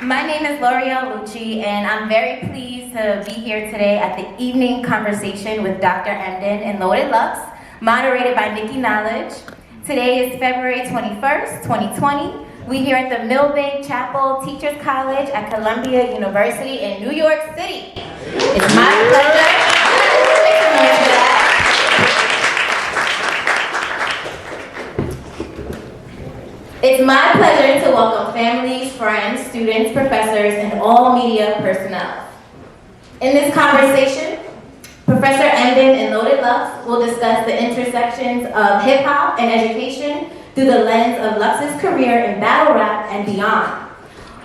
My name is L'Oreal Lucci, and I'm very pleased to be here today at the evening conversation with Dr. Emdin and Loaded Lux, moderated by Nikki Knowledge. Today is February 21st, 2020. We're here at the Milbank Chapel Teachers College at Columbia University in New York City. It's my pleasure. It's my pleasure to welcome families, friends, students, professors, and all media personnel. In this conversation, Professor Emdin and Loaded Lux will discuss the intersections of hip-hop and education through the lens of Lux's career in battle rap and beyond.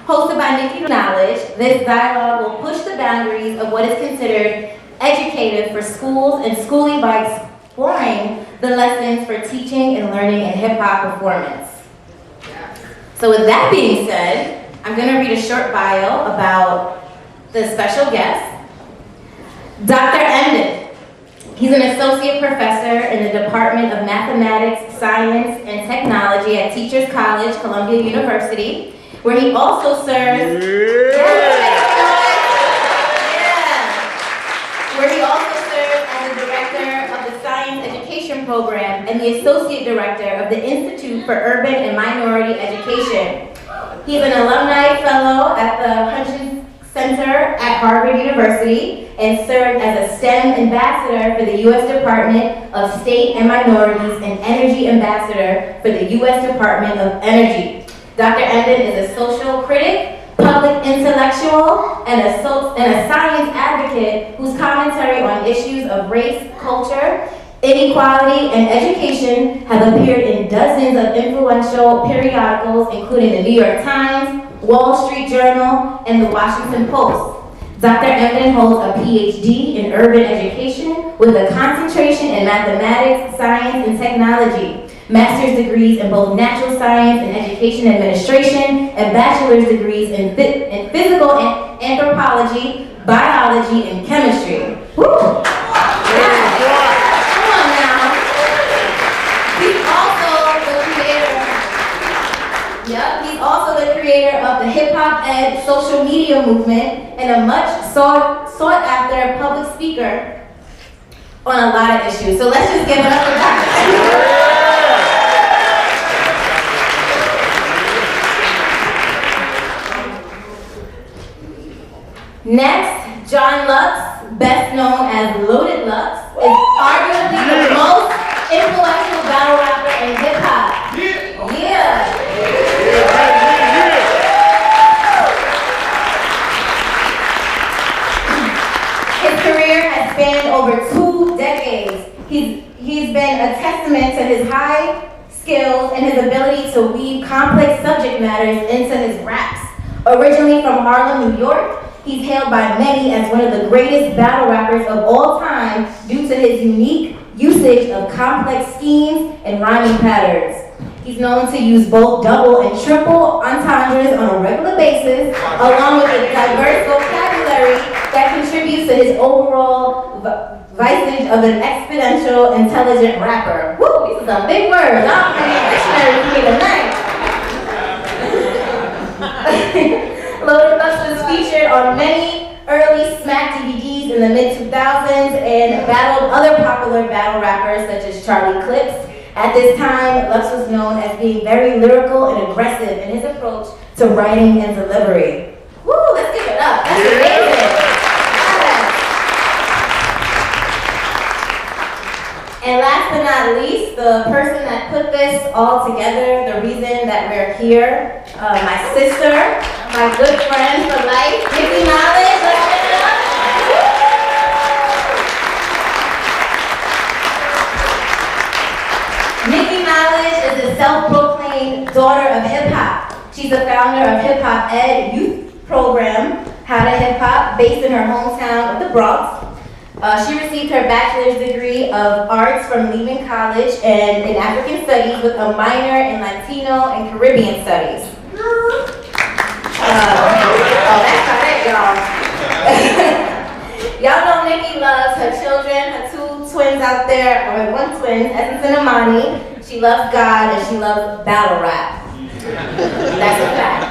Hosted by Nikki Knowledge, this dialogue will push the boundaries of what is considered educative for schools and schooling by exploring the lessons for teaching and learning in hip-hop performance. So with that being said, I'm going to read a short bio about the special guest, Dr. Emdin. He's an associate professor in the Department of Mathematics, Science, and Technology at Teachers College, Columbia University, where he also serves as the director of the Science Education Program and the associate director of the Institute for Urban and Minority Education. He's an alumni fellow at the Hutchins Center at Harvard University and served as a STEM ambassador for the U.S. Department of State and Minorities and Energy ambassador for the U.S. Department of Energy. Dr. Emdin is a social critic, public intellectual, and a science advocate whose commentary on issues of race, culture, inequality, and education have appeared in dozens of influential periodicals, including the New York Times, Wall Street Journal, and the Washington Post. Dr. Emdin holds a PhD in urban education with a concentration in mathematics, science, and technology, master's degrees in both natural science and education administration, and bachelor's degrees in physical anthropology, biology, and chemistry. Woo! Come on now. He's also the creator of the Hip Hop Ed social media movement and a much sought after public speaker on a lot of issues. So let's just give it up for Dr. Emdin. Next, John Lux, best known as Loaded Lux, is arguably the most influential battle rapper in hip-hop. Yeah. His career has spanned over 2 decades. He's been a testament to his high skills and his ability to weave complex subject matters into his raps. Originally from Harlem, New York, he's hailed by many as one of the greatest battle rappers of all time due to his unique usage of complex schemes and rhyming patterns. He's known to use both double and triple entendres on a regular basis, along with a diverse vocabulary that contributes to his overall visage of an exponential, intelligent rapper. Woo, these are some big words. I'm bringing a dictionary with me tonight. Loaded Lux was featured on many early Smack DVDs in the mid-2000s and battled other popular battle rappers such as Charlie Clips. At this time, Lux was known as being very lyrical and aggressive in his approach to writing and delivery. Woo, let's give it up. That's amazing. Yes. And last but not least, the person that put this all together, the reason that we're here, my sister, my good friend for life, Nikki Knowledge. Let's give it up. Nikki Knowledge is a self-proclaimed daughter of hip-hop. She's the founder of Hip Hop Ed youth program, How to Hip Hop, based in her hometown of the Bronx. She received her bachelor's degree of arts from Lehman College and in African studies with a minor in Latino and Caribbean studies. That's not it, y'all. Y'all know Nikki loves her children, her 2 twins out there, or 1 twin, Essence and Amani. She loves God and she loves battle rap. That's a fact.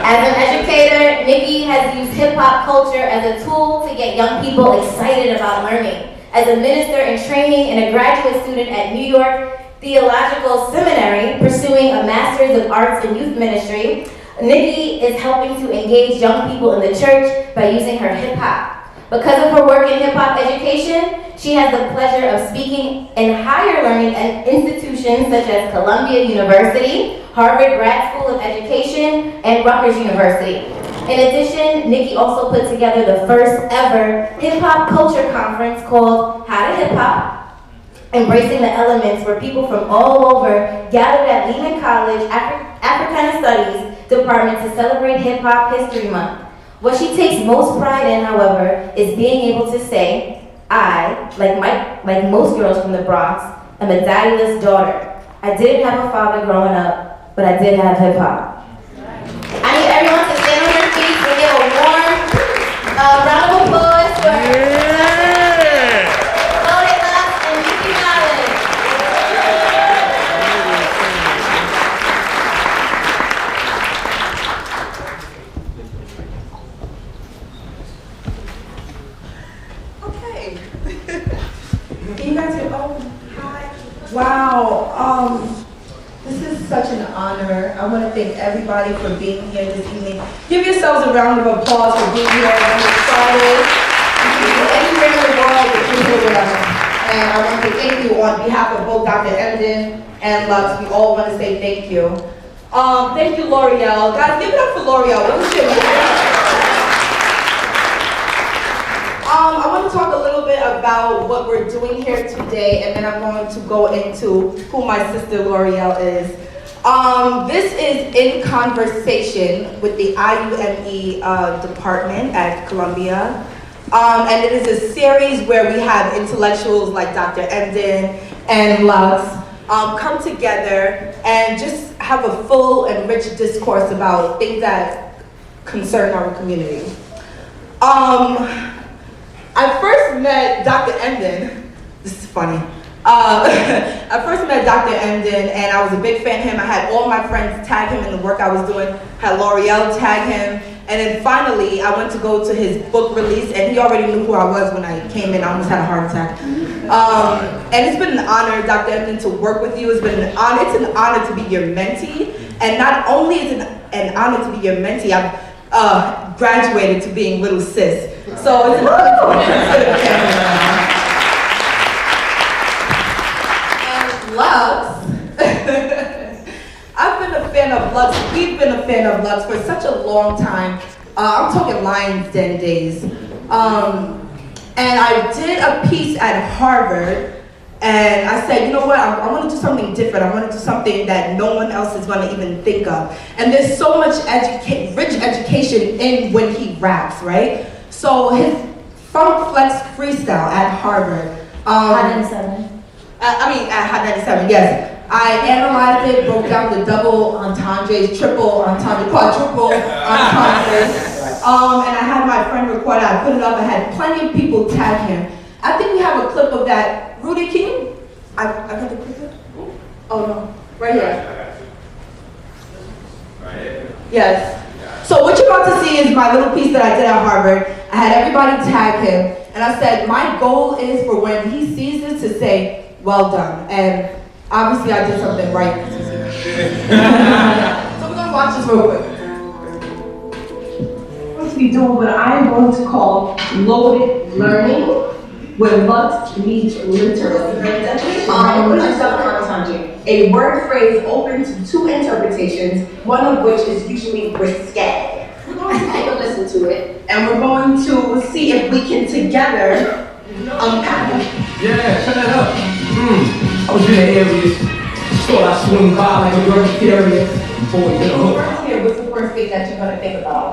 As an educator, Nikki has used hip-hop culture as a tool to get young people excited about learning. As a minister in training and a graduate student at New York Theological Seminary, pursuing a Master's of Arts in Youth Ministry, Nikki is helping to engage young people in the church by using her hip-hop. Because of her work in hip-hop education, she has the pleasure of speaking in higher learning institutions such as Columbia University, Harvard Grad School of Education, and Rutgers University. In addition, Nikki also put together the first ever hip-hop culture conference called How to Hip-Hop, embracing the elements where people from all over gathered at Lehman College Africana Studies Department to celebrate Hip-Hop History Month. What she takes most pride in, however, is being able to say, I, like most girls from the Bronx, am a daddyless daughter. I didn't have a father growing up, but I did have hip-hop. I need everyone to stand on their feet and give a warm round of applause for Loaded Lux and Nikki Knowledge. Okay. Can you guys hear? Oh, hi. Wow. This is such an honor. I want to thank everybody for being here this evening. Give yourselves a round of applause for being here when we started. Anywhere in the world that you're here with us. And I want to say thank you on behalf of both Dr. Emdin and Lux. We all want to say thank you. Thank you, L'Oreal. Guys, give it up for L'Oreal. What was your I want to talk a little bit about what we're doing here today, and then I'm going to go into who my sister L'Oreal is. This is in conversation with the IUME department at Columbia. And it is a series where we have intellectuals like Dr. Emdin and Lux come together and just have a full and rich discourse about things that concern our community. I first met Dr. Emdin, this is funny. I first met Dr. Emdin and I was a big fan of him. I had all my friends tag him in the work I was doing, had L'Oreal tag him, and then finally I went to go to his book release and he already knew who I was when I came in. I almost had a heart attack. And it's been an honor, Dr. Emdin, to work with you. It's been an honor. It's an honor to be your mentee. And not only is it an honor to be your mentee, I've graduated to being little sis. So it's an honor to consider the camera. And Lux, I've been a fan of Lux. We've been a fan of Lux for such a long time. I'm talking Lion's Den days. And I did a piece at Harvard, and I said, you know what, I want to do something different. I want to do something that no one else is going to even think of. And there's so much rich education in when he raps, right? So his Funk Flex freestyle at Harvard. Hot 97. At Hot 97, yes. I analyzed it, broke down the double entendres, triple entendres, quadruple entendres. And I had my friend record it. I put it up. I had plenty of people tag him. I think we have a clip of that. Rudy, can you? I got the clip. Oh no, right here. Right here. Yes. So what you're about to see is my little piece that I did at Harvard. I had everybody tag him, and I said my goal is for when he sees this to say, "Well done." And obviously, I did something right. So we're gonna watch this real quick. Be doing what I'm going to call loaded learning, where Lux meets literally. A word phrase open to two interpretations, one of which is usually risque. We're going to take a listen to it, and we're going to see if we can together unpack it. Yeah, turn that up. I was in the area, thought I swing by like a bird furious before we hit a hook. What's the first thing that you're going to think about?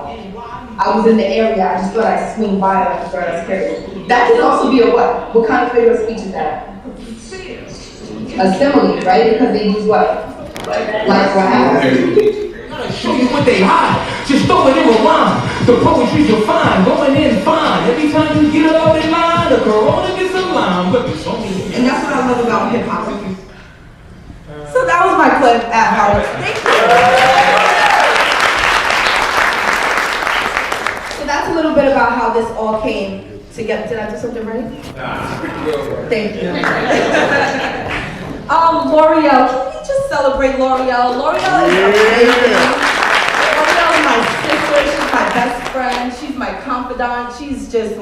I was in the area, I just thought I'd swing by like a bird of paradise. That can also be a what? What kind of figure of speech is that? A simile, right? Because they use what? Like what happened? Show you what they hide, just throw it in a rhyme. The poetry's refined, going in fine. Every time you get it out in line, the corona gets a line. But it's only. And that's what I love about hip hop. So that was my clip at Harvard. Thank you. about how this all came together. Did I do something right? Thank you. L'Oreal, can we just celebrate L'Oreal? L'Oreal is amazing. L'Oreal is my sister, she's my best friend, she's my confidant, she's just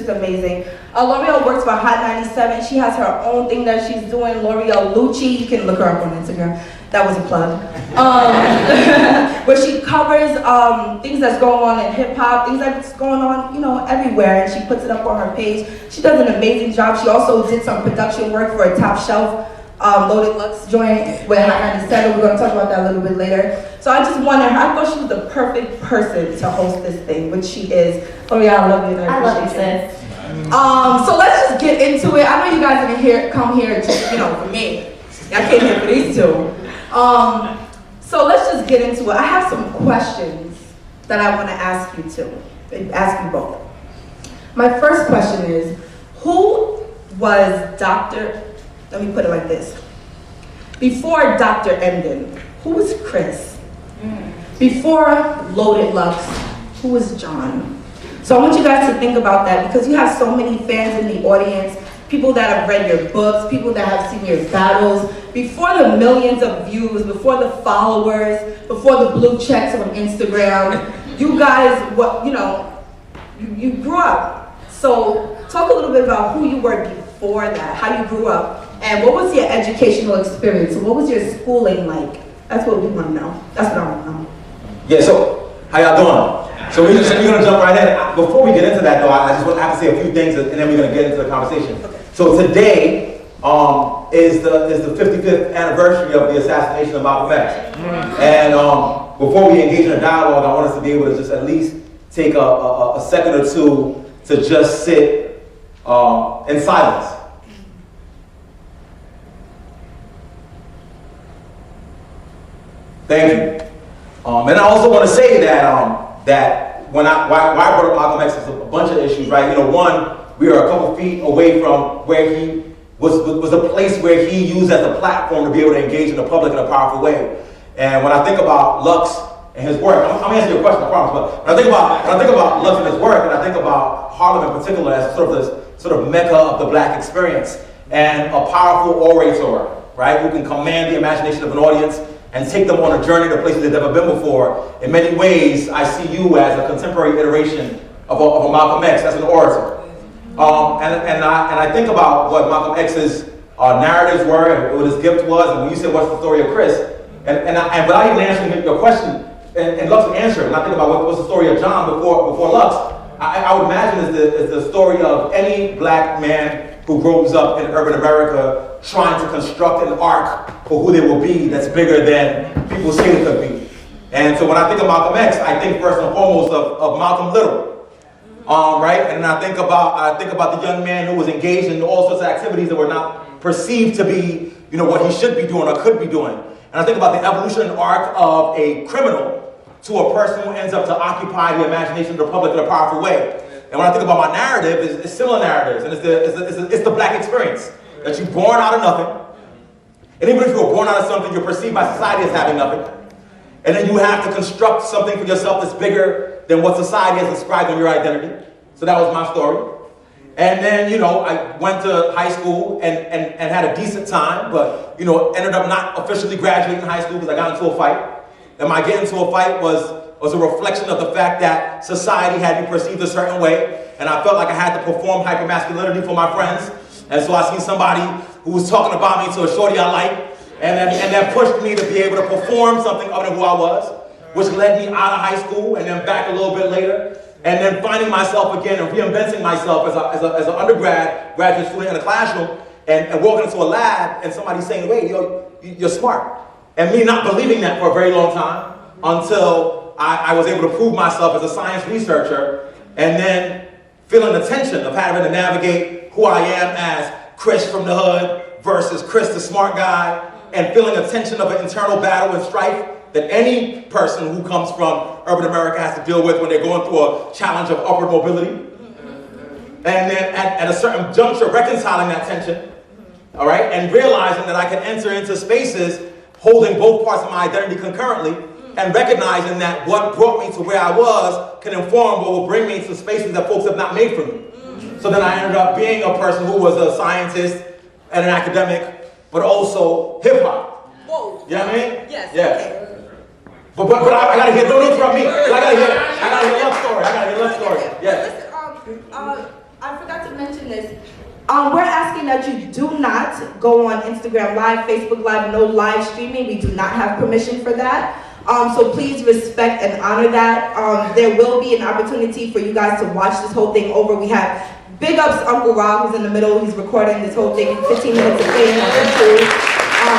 amazing. L'Oreal works for Hot 97, she has her own thing that she's doing, L'Oreal Lucci, you can look her up on Instagram, that was a plug. Where she covers things that's going on in hip hop, things that's going on, everywhere, and she puts it up on her page. She does an amazing job. She also did some production work for a Top Shelf Loaded Lux joint with Hot 97. We're going to talk about that a little bit later. So I just wanted her, I thought she was the perfect person to host this thing, which she is. L'Oreal, I love you. And I love you, sis. So let's just get into it. I know you guys didn't come here just, for me. I came here for these two. So let's just get into it. I have some questions that I want to ask you both. My first question is, who was let me put it like this. Before Dr. Emdin, who was Chris? Before Loaded Lux, who was John? So I want you guys to think about that because you have so many fans in the audience, people that have read your books, people that have seen your battles. Before the millions of views, before the followers, before the blue checks on Instagram, you guys, you grew up. So talk a little bit about who you were before that, how you grew up, and what was your educational experience? What was your schooling like? That's what we want to know. That's what I want to know. Yeah, so how y'all doing? So we're gonna jump right in. Before we get into that though, I just want to have to say a few things and then we're gonna get into the conversation. Okay. So today is the 55th anniversary of the assassination of Malcolm X. And before we engage in a dialogue, I want us to be able to just at least take a second or two to just sit in silence. Thank you. And I also want to say that why I brought up Malcolm X is a bunch of issues, right? One, we are a couple feet away from where he was a place where he used as a platform to be able to engage in the public in a powerful way. And when I think about Lux and his work, I'm gonna answer your question, I promise. But when I think about Lux and his work, and I think about Harlem in particular as sort of mecca of the black experience and a powerful orator, right, who can command the imagination of an audience and take them on a journey to places they've never been before. In many ways, I see you as a contemporary iteration of a Malcolm X as an orator. And I think about what Malcolm X's narratives were and what his gift was, and when you said what's the story of Chris, and without even answering your question, and Lux would answer, and I think about what's the story of John before Lux, I would imagine is the story of any black man who grows up in urban America trying to construct an arc for who they will be that's bigger than people say they could be. And so when I think of Malcolm X, I think first and foremost of Malcolm Little, right? And I think about the young man who was engaged in all sorts of activities that were not perceived to be, what he should be doing or could be doing. And I think about the evolution and arc of a criminal to a person who ends up to occupy the imagination of the public in a powerful way. And when I think about my narrative, it's similar narratives, and it's the black experience. That you're born out of nothing, and even if you were born out of something, you're perceived by society as having nothing. And then you have to construct something for yourself that's bigger than what society has inscribed on your identity. So that was my story. And then, I went to high school and had a decent time, but, ended up not officially graduating high school because I got into a fight. And my getting into a fight was a reflection of the fact that society had me perceived a certain way, and I felt like I had to perform hypermasculinity for my friends. And so I seen somebody who was talking about me to a shorty I liked, and that pushed me to be able to perform something other than who I was, which led me out of high school and then back a little bit later, and then finding myself again and reinventing myself as an graduate student in a classroom, and walking into a lab and somebody saying, wait, you're smart. And me not believing that for a very long time until I was able to prove myself as a science researcher, and then feeling the tension of having to navigate who I am as Chris from the hood versus Chris the smart guy, and feeling a tension of an internal battle and strife that any person who comes from urban America has to deal with when they're going through a challenge of upward mobility. And then at a certain juncture, reconciling that tension, all right, and realizing that I can enter into spaces holding both parts of my identity concurrently, and recognizing that what brought me to where I was can inform what will bring me to spaces that folks have not made for me. So then I ended up being a person who was a scientist and an academic, but also hip hop. Whoa. You know what I mean? Yes. Yeah. Okay. But I gotta hear, don't interrupt me. I gotta hear love story. I gotta hear love story. Yeah. Listen, I forgot to mention this. We're asking that you do not go on Instagram Live, Facebook Live, no live streaming. We do not have permission for that. So please respect and honor that. There will be an opportunity for you guys to watch this whole thing over. We have big ups Uncle Rob, who's in the middle. He's recording this whole thing, 15 minutes of fame on YouTube.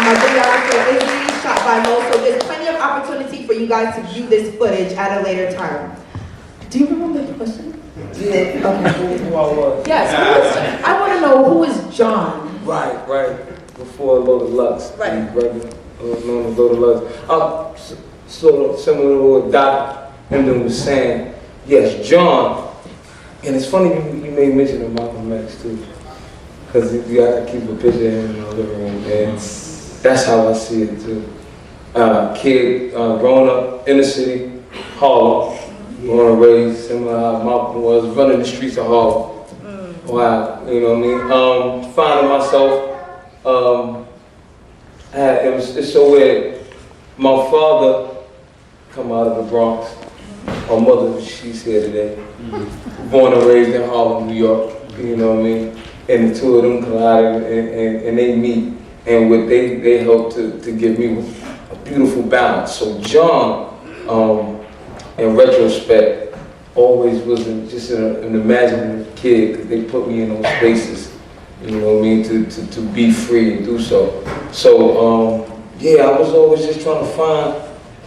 My videographer Izzy, shot by Mo. So there's plenty of opportunity for you guys to view this footage at a later time. Do you remember the question? Yeah. Okay. Who I was. Yes. I want to know who is John. Right. Before Loaded Lux. Right. Brother, known as Loaded Lux. Sort of similar to what Dr. Emdin was saying. Yes, John. And it's funny you made mention of Malcolm X too. Because you gotta keep a picture of him in the living room. And that's how I see it too. Kid, growing up in the city, Harlem. Born and raised, similar to how Malcolm was, running the streets of Harlem. Wow, you know what I mean? Finding myself, it's so weird. My father come out of the Bronx. My mother, she's here today. Born and raised in Harlem, New York, you know what I mean? And the two of them collide and they meet. And what they help to give me a beautiful balance. So John, in retrospect, always wasn't just an imaginative kid because they put me in those spaces, you know what I mean, to be free and do so. So, yeah, I was always just trying to find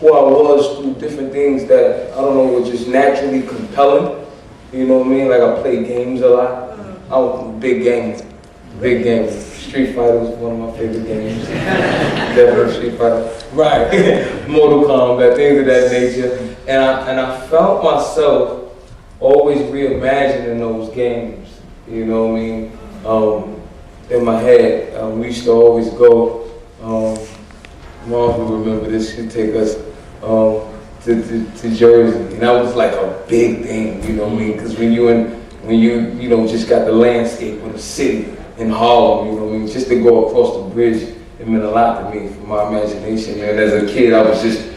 who I was through different things that, I don't know, were just naturally compelling, you know what I mean? Like I played games a lot. I was big games. Street Fighter was one of my favorite games. Definitely Street Fighter. Right. Mortal Kombat, things of that nature. And I felt myself always reimagining those games. You know what I mean? In my head, we used to always go. Mom will remember this. She'd take us to Jersey, and that was like a big thing. You know what I mean? Because when you know just got the landscape of the city in Harlem, you know what I mean? Just to go across the bridge, it meant a lot to me for my imagination. And as a kid, I was just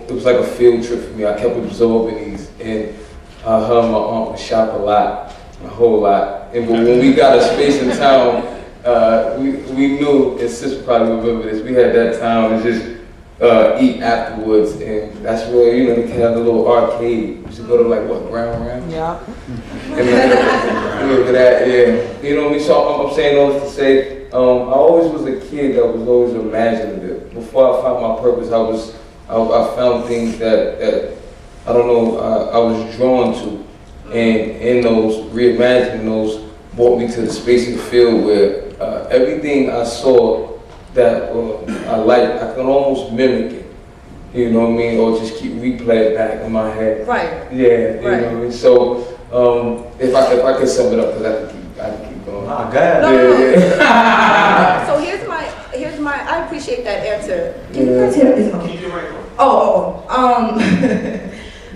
it was like a field trip for me. I kept absorbing these. And her and my aunt would shop a lot, a whole lot. And when we got a space in town, we knew, and Sis probably remember this, we had that time to just eat afterwards, and that's where, you know, they could have the little arcade. We used to go to like, what, Ground Round? Yeah. And look at that, yeah. You know what I mean? So I'm saying all this to say, I always was a kid that was always imaginative. Before I found my purpose, I found things that I don't know, I was drawn to. And in those, reimagining those, brought me to the space and field where everything I saw that I liked, I can almost mimic it, you know what I mean, or just keep replay it back in my head. Right. Yeah, you know what I mean. So if I could sum it up, because I can keep going. Oh, God. No. So here's my. I appreciate that answer. Can you guys hear this?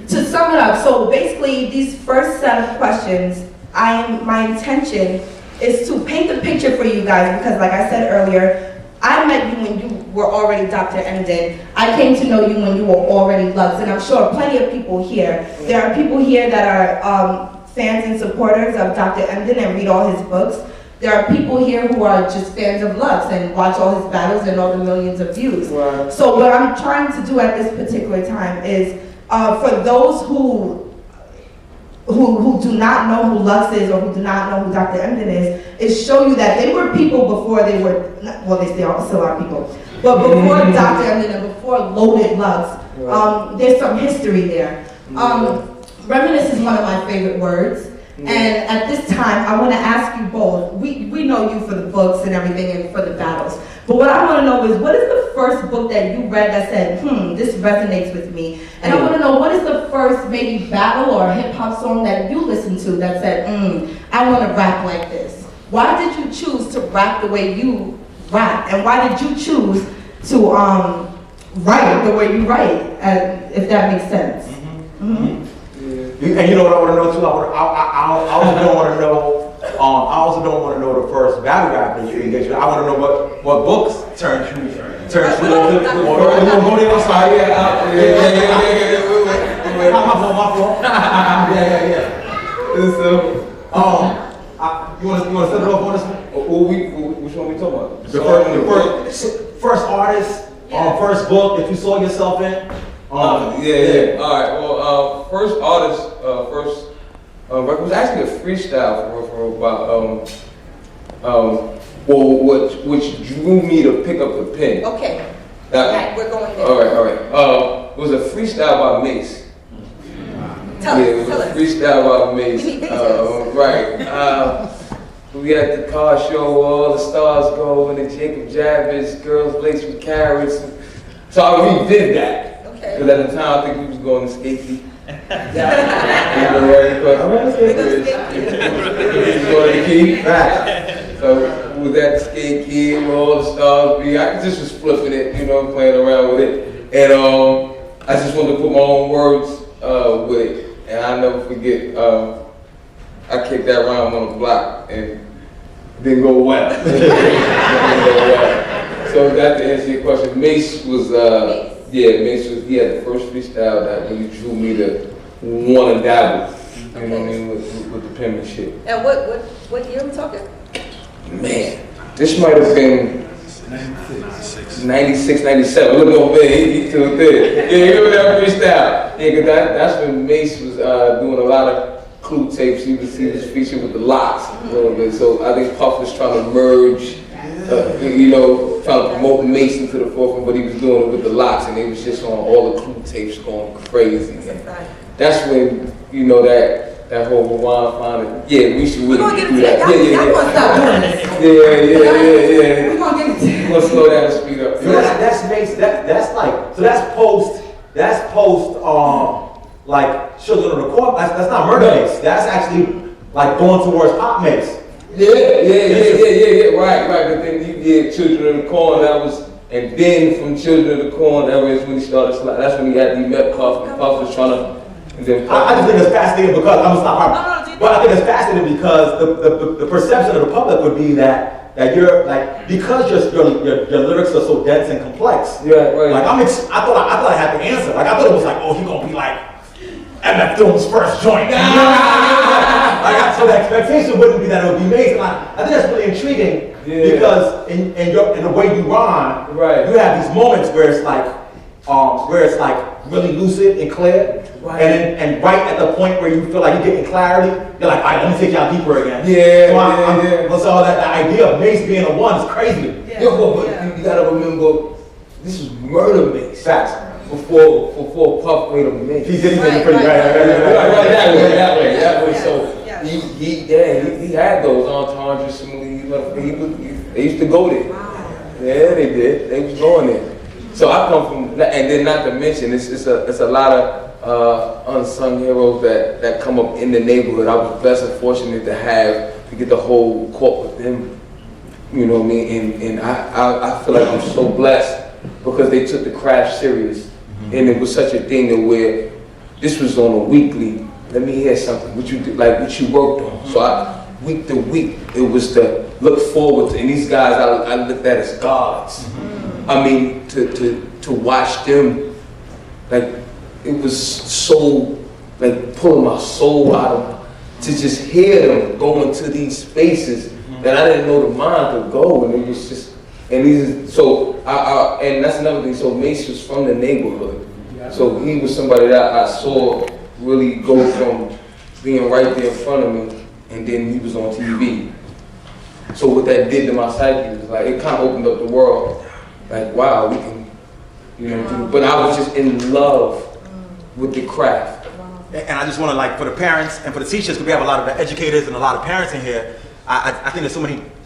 To sum it up, so basically these first set of questions, my intention is to paint the picture for you guys, because like I said earlier, I met you when you were already Dr. Emdin. I came to know you when you were already Lux, and I'm sure plenty of people here. There are people here that are fans and supporters of Dr. Emdin and read all his books. There are people here who are just fans of Lux and watch all his battles and all the millions of views. Right. So what I'm trying to do at this particular time is, for those who do not know who Lux is or who do not know who Dr. Emdin is show you that they were people before they were, well, they still are people, but before Dr. Emdin and before Loaded Lux, there's some history there. Reminisce is one of my favorite words. And at this time, I want to ask you both, we know you for the books and everything and for the battles, but what I want to know is, what is the first book that you read that said, this resonates with me? And I want to know, what is the first maybe battle or hip hop song that you listened to that said, I want to rap like this? Why did you choose to rap the way you rap? And why did you choose to write the way you write, if that makes sense. And you know what I want to know too? I also don't want to know. I also don't want to know the first battle rap that you engaged with. I want to know what books turned you into. I'm sorry. Yeah. My fault. Yeah. You want to set it off on this one? Which one we talking about? The first artist, first book that you saw yourself in. All right. Well, first artist, first record was actually a freestyle for about which drew me to pick up the pen. Okay. We're going there. All right. It was a freestyle by Mace. It was a freestyle by Mace. Right. We at the car show, all the stars go, and the Jacob Javits, girls laced with carrots. So I redid that. Okay. Because at the time I think we was going to skate. So with that skate kid, with all the stars be, I just was flipping it, playing around with it. And I just wanted to put my own words with it. And I'll never forget, I kicked that rhyme on the block and it didn't go well. So that to answer your question, Mace was, he had the first freestyle that really drew me to want to dabble, with the penmanship. And what year are we talking? Man, this might have been 96, 97. Look over there, he too thick. Yeah, you remember that freestyle? Yeah, because that's when Mace was doing a lot of clue tapes. He was featured with the Lots a little bit. So I think Puff was trying to merge, trying to promote Mace into the forefront, but he was doing it with the Lots, and they was just on all the clue tapes going crazy. And that's when, that whole Hawaiian finding. Yeah, we should really do that. Y'all gonna stop doing this. Yeah. We're gonna get it. We're gonna slow down and speed up. So that's Mace. That's post. Like Children of the Corn. That's not murder Mace. That's actually like going towards pop Mace. Yeah. Right. But then you did Children of the Corn. And then from Children of the Corn, that was when he started. That's when he met Puff. And Puff was trying to. And then I just think it's fascinating because I'm gonna stop. But I think it's fascinating because the perception of the public would be that you're like, because your lyrics are so dense and complex. Yeah, right. Like I thought I had the answer. Like I thought it was like, he gonna be like MF Doom's first joint. So the expectation wouldn't be that it would be Mace. And I think that's really intriguing because in the way you rhyme, you have these moments where it's like really lucid and clear. Right. And right at the point where you feel like you're getting clarity, you're like, all right, let me take y'all deeper again. So that the idea of Mace being a one is crazy. You gotta remember, this is murder Mace. Facts. Before Puff made him Mace. He did pretty right. That way. So he had those entendres. They used to go there. Wow. Yeah, they did. They was going there. So I come from, and then not to mention, it's a lot of unsung heroes that come up in the neighborhood. I was blessed and fortunate to get the whole court with them. You know what I mean? And I feel like I'm so blessed because they took the craft serious. And it was such a thing to where this was on a weekly. Let me hear something. What you worked on. So week to week, it was to look forward to. And these guys, I looked at as gods. I mean, to watch them, like, it was so, like, pulling my soul out of, to just hear them go into these spaces that I didn't know the mind could go, and it was just, and and that's another thing, so Mace was from the neighborhood, so he was somebody that I saw really go from being right there in front of me, and then he was on TV. So what that did to my psyche was, like, it kind of opened up the world. Like, wow, we can, do, but I was just in love with the craft. And I just want to, like, for the parents and for the teachers, because we have a lot of educators and a lot of parents in here, I think there's so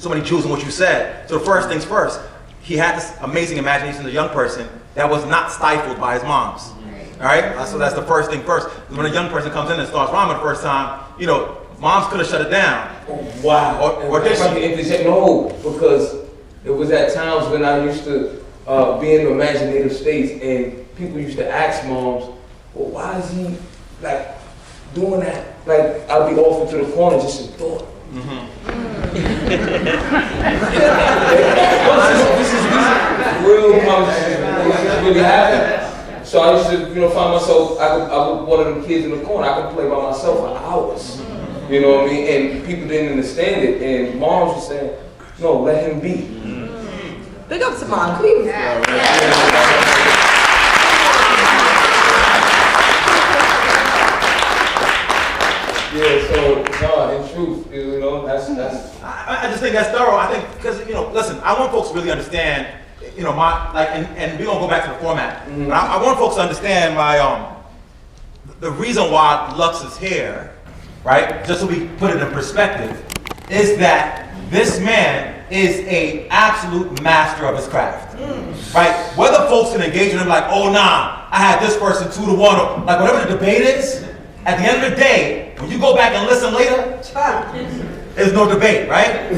many jewels in what you said. So the first things first, he had this amazing imagination as a young person that was not stifled by his mom's. All right? So that's the first thing first. When a young person comes in and starts rhyming the first time, moms could have shut it down. Wow. Or did she? No, because it was at times when I used to be in imaginative states, and people used to ask moms, well, why is he like doing that? Like, I'll be off into the corner just in thought. This is real conversation. This really happened. So I used to, find myself, I was one of them kids in the corner. I could play by myself for hours. You know what I mean? And people didn't understand it. And moms were saying, no, let him be. Big up to Mom, please. Yeah, so, no, in truth, that's. I just think that's thorough. I think, because, listen, I want folks to really understand, and we're going to go back to the format. Mm-hmm. But I want folks to understand the reason why Lux is here, right? Just so we put it in perspective, is that this man is an absolute master of his craft, right? Whether folks can engage with him like, oh nah, I had this person 2-1, or like whatever the debate is, at the end of the day, when you go back and listen later, there's no debate, right?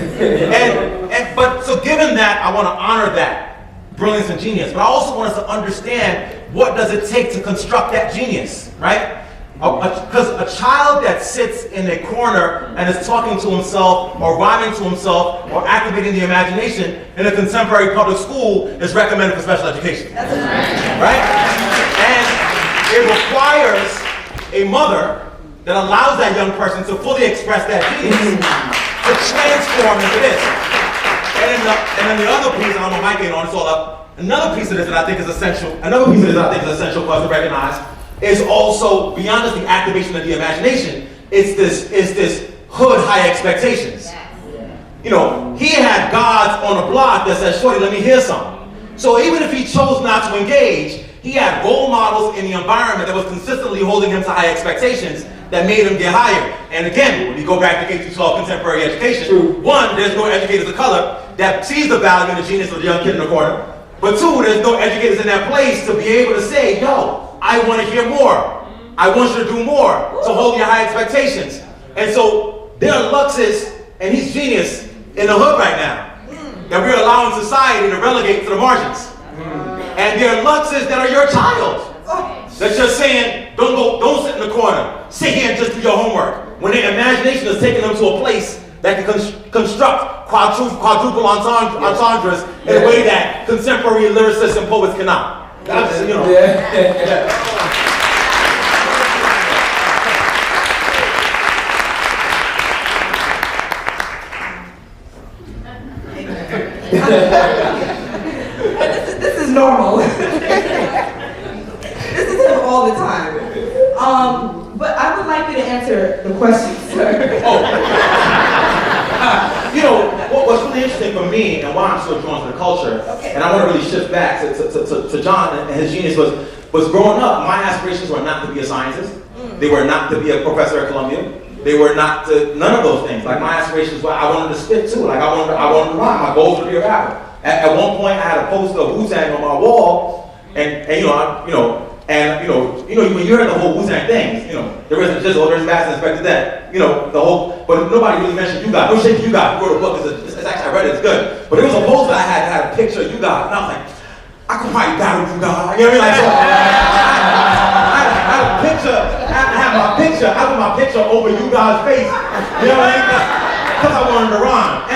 But so given that, I want to honor that brilliance and genius, but I also want us to understand what does it take to construct that genius, right? Because a child that sits in a corner and is talking to himself or rhyming to himself or activating the imagination in a contemporary public school is recommended for special education. That's right? And it requires a mother that allows that young person to fully express that genius, to transform into this. And then the other piece, I don't know, Mike ain't on, it's all up. Another piece of this that I think is essential, for us to recognize is also, beyond just the activation of the imagination, it's this hood high expectations. He had gods on a block that said, shorty, let me hear something. So even if he chose not to engage, he had role models in the environment that was consistently holding him to high expectations that made him get higher. And again, when you go back to K-12 contemporary education, one, there's no educators of color that sees the value and the genius of the young kid in the corner. But two, there's no educators in that place to be able to say, yo, I want to hear more. I want you to do more, to hold your high expectations. And so there are Luxes, and he's genius in the hood right now, that we're allowing society to relegate to the margins. And there are Luxes that are your child, that you're saying, don't sit in the corner, sit here and just do your homework. When their imagination is taking them to a place that can construct quadruple entendres in a way that contemporary lyricists and poets cannot. That's, This is normal. This is him all the time. But I would like you to answer the question, sir. What's really interesting for me and why I'm so drawn to the culture, and I want to really shift back to John and his genius was growing up, my aspirations were not to be a scientist. They were not to be a professor at Columbia. They were not to, none of those things. Like my aspirations were, I wanted to spit too. Like I wanted to rhyme. My goals were to be a rapper. At one point, I had a poster of Wu-Tang on my wall, and when you heard the whole Wu-Tang thing, there isn't Jizzle, there's Master Inspector Dead, but nobody really mentioned You Got. No shit, You Got. You wrote a book. It's actually, I read it. It's good. But there was a poster I had a picture of You Got, and I was like, I could probably battle You Got. You know what I mean? Like, so I had a picture. I put my picture over You God's face. You know what I mean? Because I wanted to rhyme.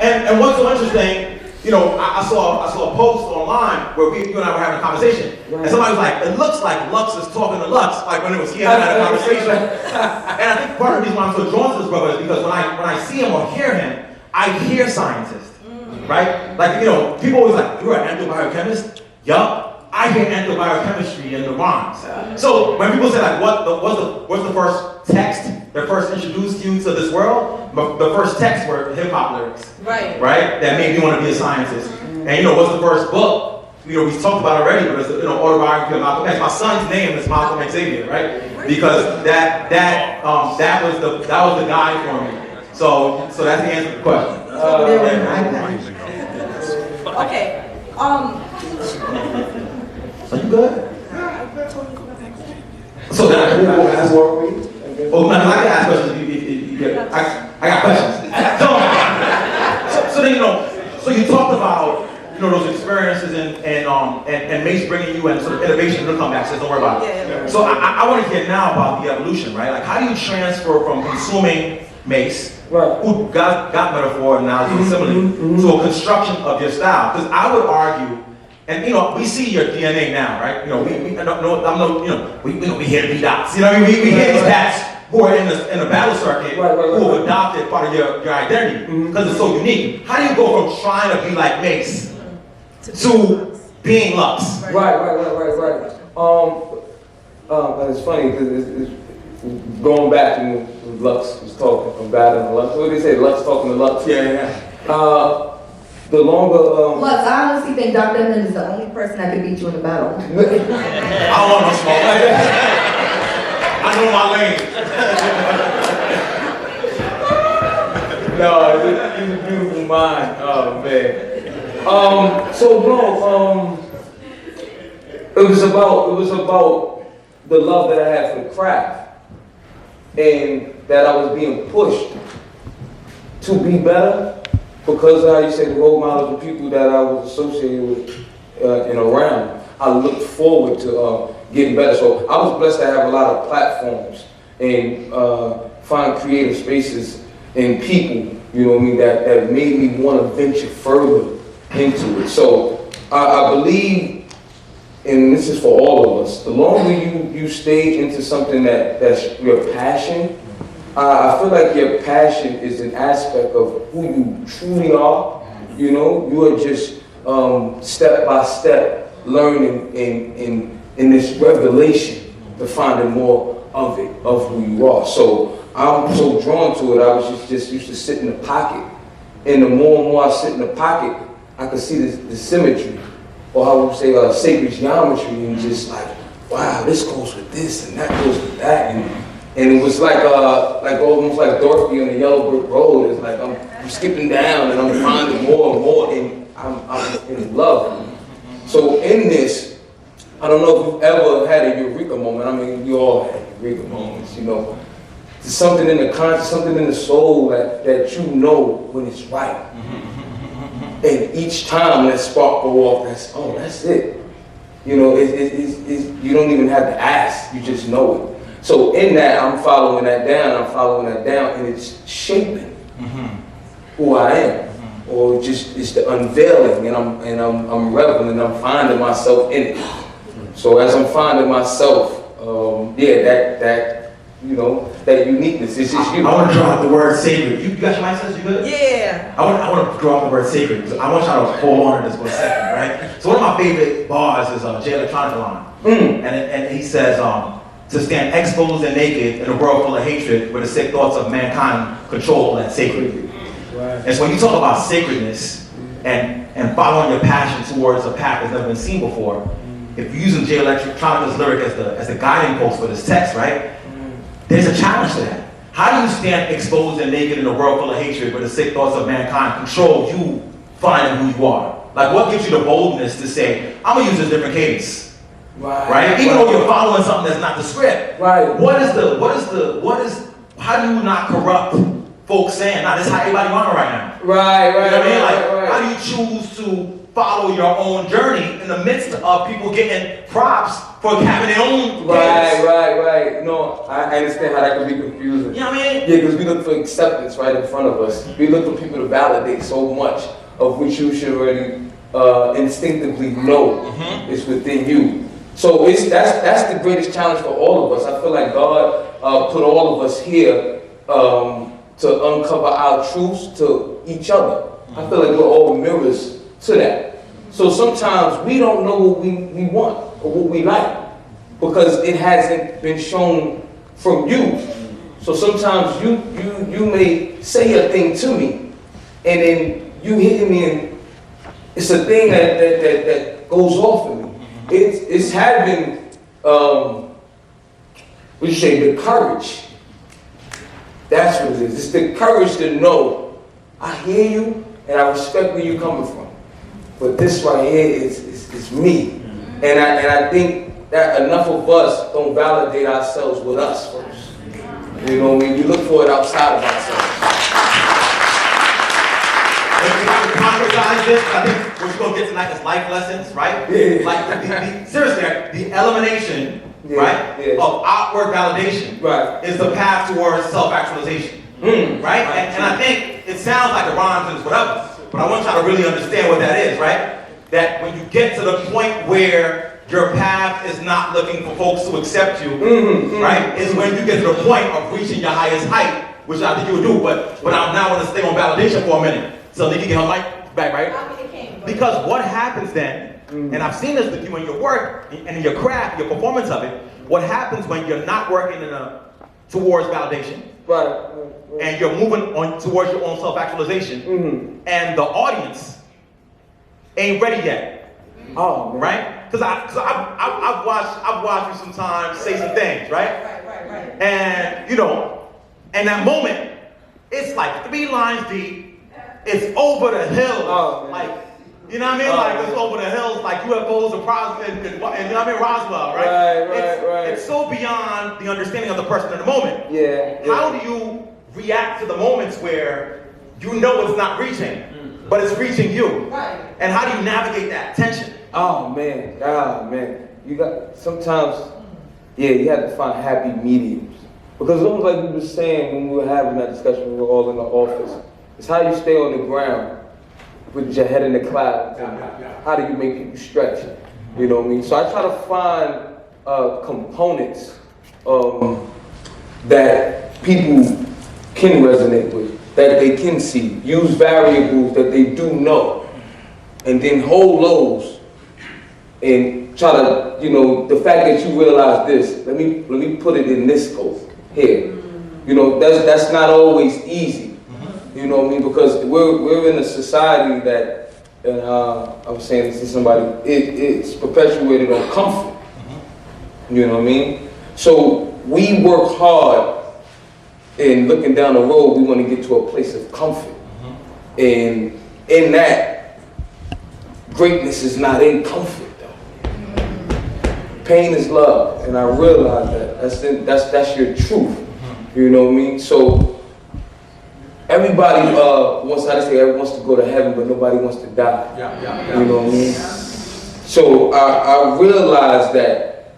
And what's so interesting, I saw a post online where you and I were having a conversation, and somebody was like, it looks like Lux is talking to Lux, like when it was he and I had a conversation. And I think part of the reason why I'm so drawn to this brother is because when I see him or hear him, I hear scientists, right? Like, people always like, you're an endomyochemist? Yup. I hear endomyochemistry in the rhymes. So when people say like, what's the first text that first introduced you to this world? The first text were hip hop lyrics, right? That made me want to be a scientist. And what's the first book? We talked about it already, but it's the autobiography of Malcolm X. My son's name is Malcolm Xavier, right? Because that was the guy for me. So that's the answer to the question. Okay. Are you good? So then I can ask more for you. Oh man, I can ask questions. I got questions. So then so you talked about you know, those experiences and Mace bringing you and sort of innovation to come back. Says don't worry about it. So I want to hear now about the evolution, right? Like how do you transfer from consuming Mace, who got metaphor and now is simile, to a construction of your style? Because I would argue, and you know, we see your DNA now, right? You know, we hear the B-dots. You know, we hear these cats who are in the battle circuit who have adopted part of your identity because it's so unique. How do you go from trying to be like Mace to being Lux? Right. And it's funny because it's going back to when Lux was talking from battling Lux. What did they say? Lux talking to Lux. Yeah. The longer Look, I honestly think Dr. Emdin is the only person that could beat you in a battle. I don't want no smoke. I know my lane. No, it's a beautiful mind. Oh man. It was about the love that I had for the craft, and that I was being pushed to be better because of how you say the role models and people that I was associated with and around. I looked forward to getting better. So I was blessed to have a lot of platforms and find creative spaces and people, you know what I mean, that made me want to venture further into it. So I believe, and this is for all of us, the longer you stay into something that's your passion, I feel like your passion is an aspect of who you truly are. You know, you are just step by step learning in this revelation to finding more of it, of who you are. So I'm so drawn to it. I was just used to sit in the pocket. And the more and more I sit in the pocket, I could see the symmetry, or how would you say, sacred geometry, and just like, wow, this goes with this, and that goes with that. And it was like almost like Dorothy on the Yellow Brick Road. It's like I'm skipping down and I'm finding more and more, and I'm in love. So in this, I don't know if you've ever had a eureka moment. I mean, you all had eureka moments, you know. There's something in the conscious, something in the soul that you know when it's right. And each time that spark go off, that's it. You know, you don't even have to ask, you just know it. So in that, I'm following that down, and it's shaping who I am. Or just it's the unveiling, and I'm reveling, and I'm finding myself in it. So as I'm finding myself, that uniqueness, it's just you. I want to draw out the word sacred. You got your license? You good? Yeah. I want to draw out the word sacred. Because I want y'all to hold on to this for a second, right? So one of my favorite bars is Jay Electronica line. And he says, to stand exposed and naked in a world full of hatred where the sick thoughts of mankind control that sacred. Right. And so when you talk about sacredness and following your passion towards a path that's never been seen before, if you're using Jay Electronica's lyric as the guiding post for this text, right? There's a challenge to that. How do you stand exposed and naked in a world full of hatred where the sick thoughts of mankind control you finding who you are? Like what gives you the boldness to say, I'm gonna use a different cadence? Right? Even though you're following something that's not the script. Right. How do you not corrupt folks saying, nah, this is how everybody on right now? Right. You know what I mean? Like, how do you choose to follow your own journey in the midst of people getting props for having their own cadence? Right. No, I understand how that can be confusing. You know what I mean? Yeah, because we look for acceptance right in front of us. We look for people to validate so much of which you should already instinctively know is within you. So that's the greatest challenge for all of us. I feel like God put all of us here to uncover our truths to each other. I feel like we're all mirrors to that. So sometimes we don't know what we want or what we like because it hasn't been shown from you. So sometimes you may say a thing to me and then you hit me and it's a thing that goes off of me. It's having, the courage. That's what it is. It's the courage to know, I hear you and I respect where you're coming from. But this right here is me. And I think that enough of us don't validate ourselves with us first. You know what I mean? We look for it outside of ourselves. If we concretize this, I think what you're gonna get tonight is life lessons, right? Yeah. Like, seriously, like, the elimination, Yeah, right, yeah. of outward validation Right. is the path towards self-actualization, right? And I think it sounds like it rhymes and it's whatever, but I want y'all to really understand what that is, right? That when you get to the point where your path is not looking for folks to accept you, right, is when you get to the point of reaching your highest height, which I think you would do, but I now want to stay on validation for a minute. So Nikki, get her mic back, right? Because what happens then, and I've seen this with you in your work and in your craft, your performance of it, what happens when you're not working towards validation, Right. and you're moving on towards your own self-actualization, and the audience ain't ready yet, Oh, man. right? Because I've watched you sometimes say some things, right? And you know, in that moment, it's like 3 lines deep. It's over the hills, Oh, man. like, you know what I mean? Oh, Like, man. it's over the hills, like UFOs and you know what I mean? Roswell, right? Right. It's so beyond the understanding of the person in the moment. Yeah. How do you react to the moments where you know it's not reaching, but it's reaching you? Right. And how do you navigate that tension? Oh, man. You got, sometimes, yeah, you have to find happy mediums. Because it's almost like we were saying when we were having that discussion, we were all in the office. It's how you stay on the ground with your head in the clouds. How do you make people stretch? You know what I mean? So I try to find components that people can resonate with, that they can see. Use variables that they do know. And then hold those and try to, you know, the fact that you realize this, let me put it in this scope here. You know, that's not always easy. You know what I mean? Because we're in a society that, and I was saying this to somebody, it's perpetuated on comfort. You know what I mean? So we work hard, and looking down the road, we want to get to a place of comfort. And in that, greatness is not in comfort, though. Pain is love, and I realize that. That's your truth. You know what I mean? So everybody wants to go to heaven, but nobody wants to die. You know what I mean? So I realized that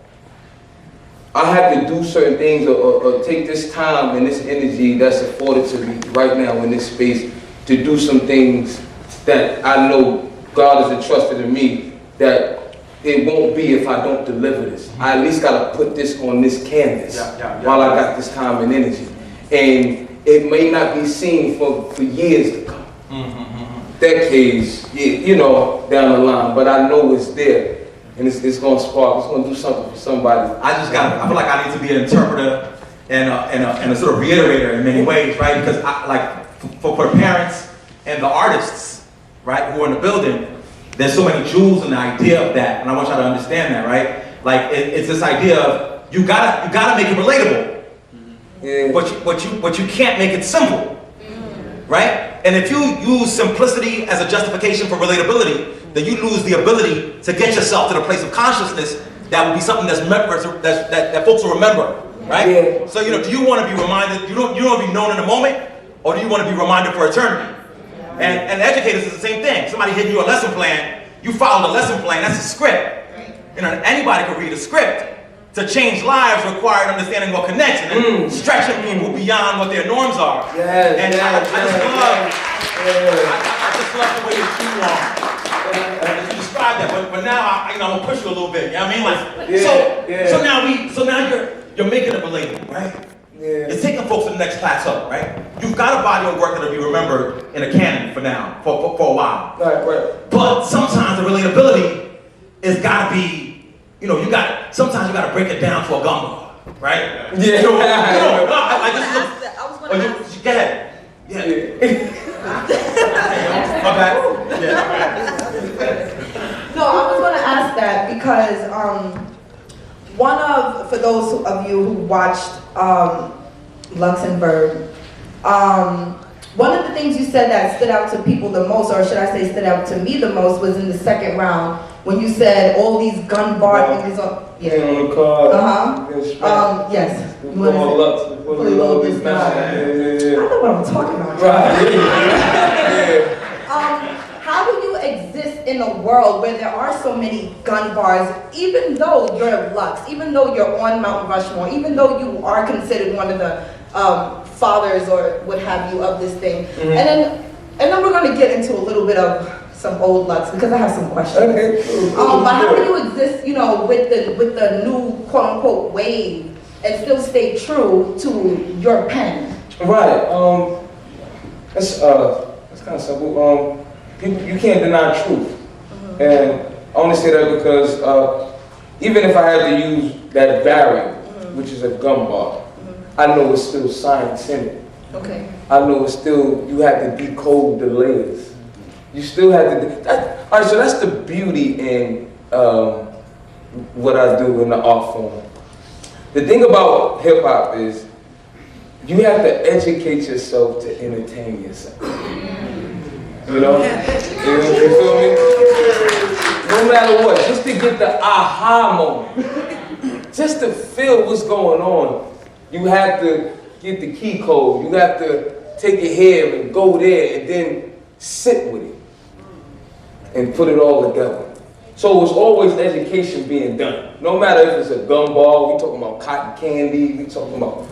I have to do certain things or take this time and this energy that's afforded to me right now in this space to do some things that I know God has entrusted in me that it won't be if I don't deliver this. I at least got to put this on this canvas while I got this time and energy. And it may not be seen for years to come. Decades, you know, down the line, but I know it's there. And it's going to spark, it's going to do something for somebody. I feel like I need to be an interpreter and a sort of reiterator in many ways, right? Because for the parents and the artists, right, who are in the building, there's so many jewels in the idea of that, and I want y'all to understand that, right? Like it's this idea of you gotta make it relatable, but you can't make it simple, right? And if you use simplicity as a justification for relatability, then you lose the ability to get yourself to the place of consciousness that will be something that folks will remember, right? Yeah. So you know, do you want to be reminded? You don't want to be known in the moment, or do you want to be reminded for eternity? And educators is the same thing. Somebody hitting you a lesson plan, you follow the lesson plan. That's a script. You know, anybody can read a script. To change lives required understanding what connects and stretching people beyond what their norms are. I just love the way that you describe that. But now I'm gonna push you a little bit. You know what I mean? So now you're making it relatable, right? Yeah. You're taking folks to the next plateau, right? You've got a body of work that'll be remembered in a canon for now, for a while. Right. But sometimes the relatability is gotta be, you know, sometimes you gotta break it down to a gumbo, right? Yeah. Go ahead. Yeah. My bad. No, I was going to ask that because for those of you who watched Luxembourg, one of the things you said that stood out to people the most, or should I say stood out to me the most, was in the second round when you said all these gun bar niggas on. Yeah. On the car. Yes. I know what I'm talking about. Right. How do you exist in a world where there are so many gun bars, even though you're Lux, even though you're on Mount Rushmore, even though you are considered one of the fathers or what have you of this thing, and then we're going to get into a little bit of some old Lux because I have some questions. Okay. But how do you exist, you know, with the new quote unquote wave and still stay true to your pen? Right. That's kind of simple. You can't deny truth, and I only say that because even if I had to use that variant, which is a gun bar, I know it's still science in it. Okay. I know it's still, you have to decode the layers. You still have to. All right. So that's the beauty in what I do in the art form. The thing about hip hop is you have to educate yourself to entertain yourself. You know? You feel me? No matter what, just to get the aha moment, just to feel what's going on, you have to get the key code. You have to take it here and go there and then sit with it and put it all together. So it's always education being done. No matter if it's a gumball, we talking about cotton candy, we talking about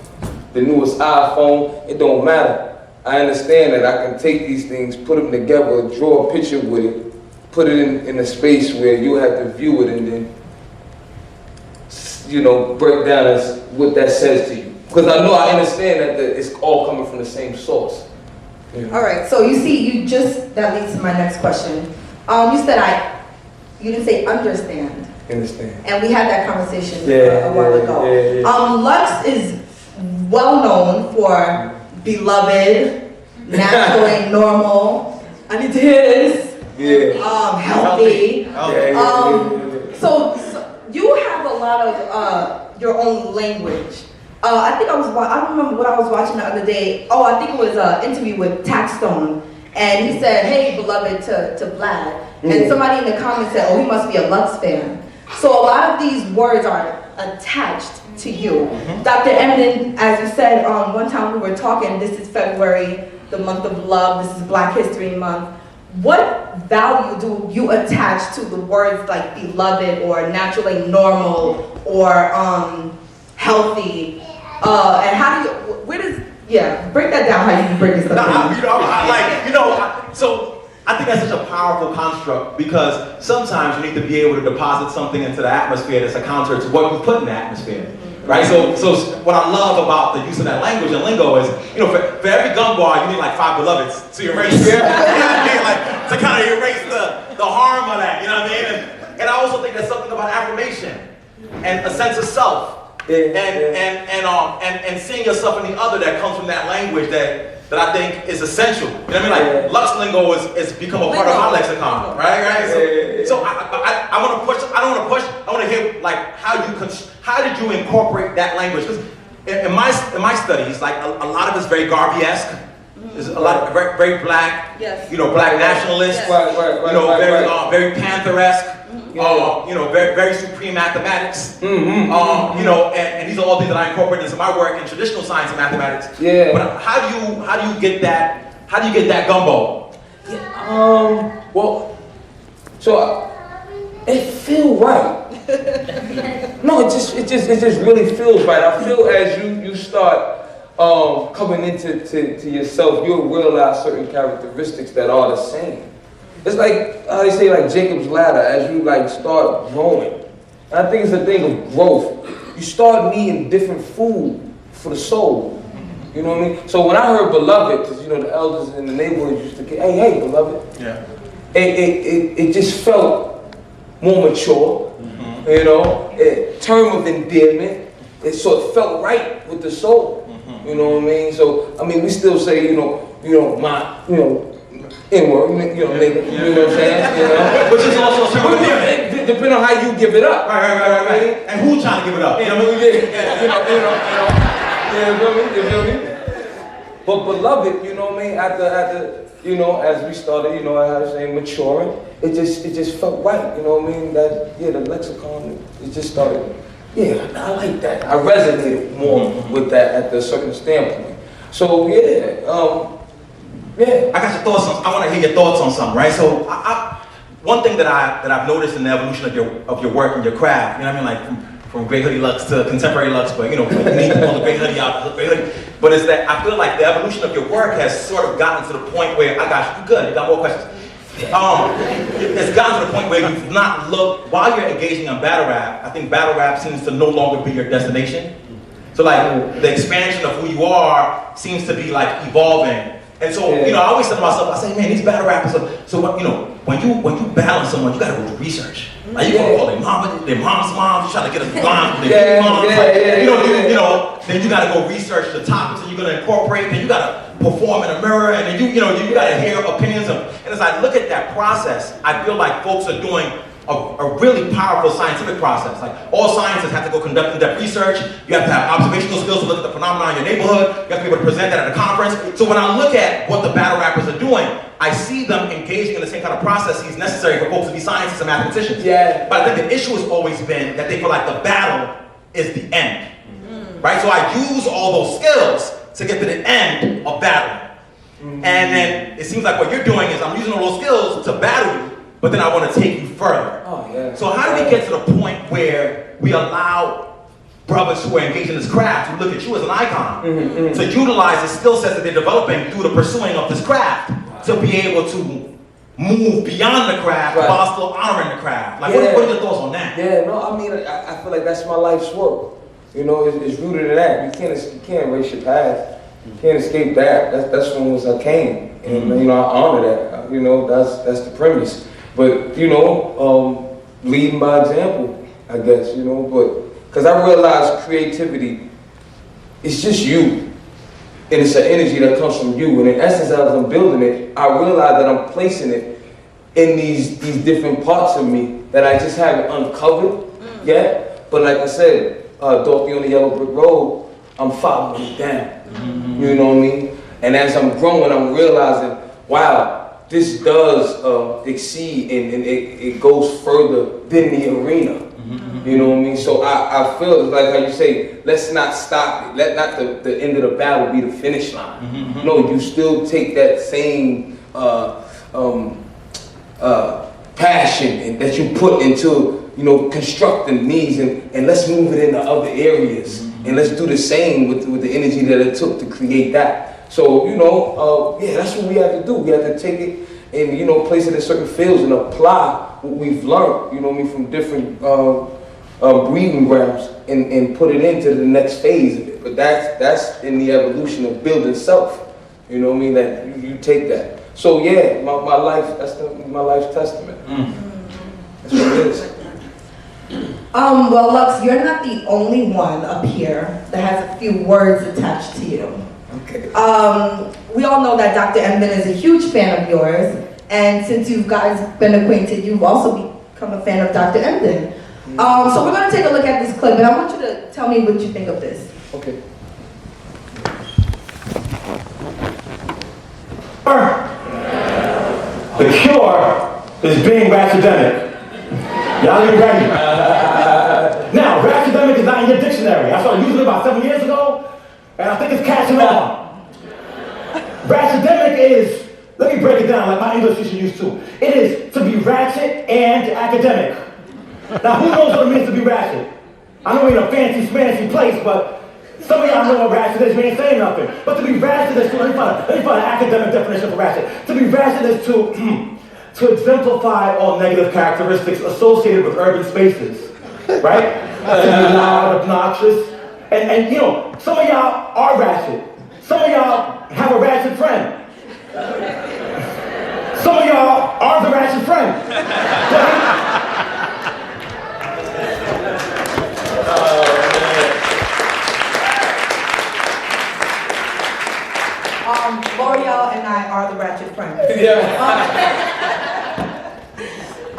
the newest iPhone, it don't matter. I understand that I can take these things, put them together, draw a picture with it, put it in a space where you have to view it and then, you know, break down as what that says to you. Because I understand that it's all coming from the same source. Yeah. All right, so you see, that leads to my next question. You said you didn't say understand. Understand. And we had that conversation a while ago. Lux is well known for beloved, natural and normal. I need to hear this. Healthy. So you have a lot of your own language. I don't remember what I was watching the other day. Oh, I think it was an interview with Taxstone. And he said, hey, beloved, to Vlad. And somebody in the comments said, oh, he must be a Lux fan. So a lot of these words are attached to you. Dr. Emdin, as you said, one time we were talking, this is February, the month of love, this is Black History Month. What value do you attach to the words like beloved or naturally normal or healthy? And how do you, break that down, how you break this stuff down. So I think that's such a powerful construct because sometimes you need to be able to deposit something into the atmosphere that's a counter to what you put in the atmosphere, right? So what I love about the use of that language and lingo is, you know, for every gun bar, you need like 5 beloveds to erase, you know what I mean? Like, to kind of erase the harm of that, you know what I mean? And I also think there's something about affirmation and a sense of self. And seeing yourself in the other that comes from that language that I think is essential. You know what I mean? Like Lux lingo is become a part of my lexicon, right? So I want to push. I don't want to push. I want to hear like how did you incorporate that language? Because in my studies, like a lot of it's very Garvey-esque. There's a lot of very black, you know, black nationalists. You know, very Panther-esque. You know, very supreme mathematics. You know, and these are all things that I incorporate into my work in traditional science and mathematics. Yeah. But how do you get that? How do you get that gumbo? Well, so it feels right. No, it just really feels right. I feel as you start coming into yourself, you'll realize certain characteristics that are the same. It's like how they say, like Jacob's ladder. As you like start growing, and I think it's a thing of growth. You start needing different food for the soul. You know what I mean? So when I heard beloved, because you know the elders in the neighborhood used to get, hey, beloved. Yeah. It just felt more mature. You know, term of endearment. It felt right with the soul. You know what I mean? So I mean, we still say, you know, N-word, you know, nigga, you know what I'm saying? You know? Which is also a term of endearment. Depending on how you give it up. Right. And who's trying to give it up? You know what I mean? You feel me? But beloved, you know what I mean? After you know, as we started, you know, I had to say maturing, it just felt right, you know what I mean? That the lexicon, it just started, I like that. I resonated more with that at the certain standpoint. So I got your thoughts on. I want to hear your thoughts on something, right? So, one thing that I've noticed in the evolution of your work and your craft, you know what I mean, like from Great Hoodie Lux to Contemporary Lux, but you know, you need to pull the Great Hoodie out, the Great Hoodie. But it's that I feel like the evolution of your work has sort of gotten to the point where, I got you, good, you got more questions. It's gotten to the point where you've not looked, while you're engaging in battle rap, I think battle rap seems to no longer be your destination. So like, the expansion of who you are seems to be like evolving. And so, you know, I always say to myself, I say, man, these battle rappers are, so what, you know, when you battle someone, you gotta go do research. Like, you gonna call their mom's mom, you try to get a line from their moms, you know, then you gotta go research the topics and you're gonna incorporate, then you gotta perform in a mirror, and then you gotta hear opinions of, and as I look at that process, I feel like folks are doing a really powerful scientific process. Like, all scientists have to go conduct in-depth research. You have to have observational skills to look at the phenomena in your neighborhood. You have to be able to present that at a conference. So when I look at what the battle rappers are doing, I see them engaging in the same kind of processes necessary for folks to be scientists and mathematicians. Yeah. But I think the issue has always been that they feel like the battle is the end. Right? So I use all those skills to get to the end of battling. And then it seems like what you're doing is I'm using all those skills to battle you, but then I want to take you further. Oh, yeah. So how do we get to the point where we allow brothers who are engaged in this craft, who look at you as an icon, to utilize the skill sets that they're developing through the pursuing of this craft, to be able to move beyond the craft while still honoring the craft? Like, what are your thoughts on that? Yeah, no, I mean, I feel like that's my life's work. You know, it's rooted in that. You can't erase your past. You can't escape that. That's from whence I came, and you know, I honor that. You know, that's the premise. But, you know, leading by example, I guess, you know, but, because I realize creativity, it's just you, and it's an energy that comes from you, and in essence, as I'm building it, I realize that I'm placing it in these different parts of me that I just haven't uncovered yet, but like I said, Dorothy on the Yellow Brick Road, I'm following it down, you know what I mean? And as I'm growing, I'm realizing, wow, this does exceed and it goes further than the arena. You know what I mean? So I feel like how you say, let's not stop it. Let not the end of the battle be the finish line. No, you still take that same passion that you put into, you know, constructing these and let's move it into other areas. And let's do the same with the energy that it took to create that. So, you know, yeah, that's what we have to do. We have to take it and, you know, place it in certain fields and apply what we've learned, you know what I mean, from different breeding grounds and put it into the next phase of it. But that's in the evolution of building self, you know what I mean, that you take that. So, yeah, my life, that's my life's testament. That's what it is. Well, Lux, you're not the only one up here that has a few words attached to you. Okay. We all know that Dr. Emdin is a huge fan of yours, and since you guys been acquainted, you've also become a fan of Dr. Emdin. So we're going to take a look at this clip, and I want you to tell me what you think of this. Okay. The cure is being racademic. Y'all ain't ready. Now, racademic is not in your dictionary. I started using it about 7 years ago, and I think it's catching on. Racademic is, let me break it down like my English teacher used to. It is to be ratchet and academic. Now, who knows what it means to be ratchet? I know we're in a fancy place, but some of y'all know what ratchet is, we ain't saying nothing. But to be ratchet is to, let me find an academic definition for ratchet. To be ratchet is to exemplify all negative characteristics associated with urban spaces, right? To be loud, obnoxious, and you know, some of y'all are ratchet. Some of y'all have a ratchet friend. Some of y'all are the ratchet friend. L'Oreal and I are the ratchet friends.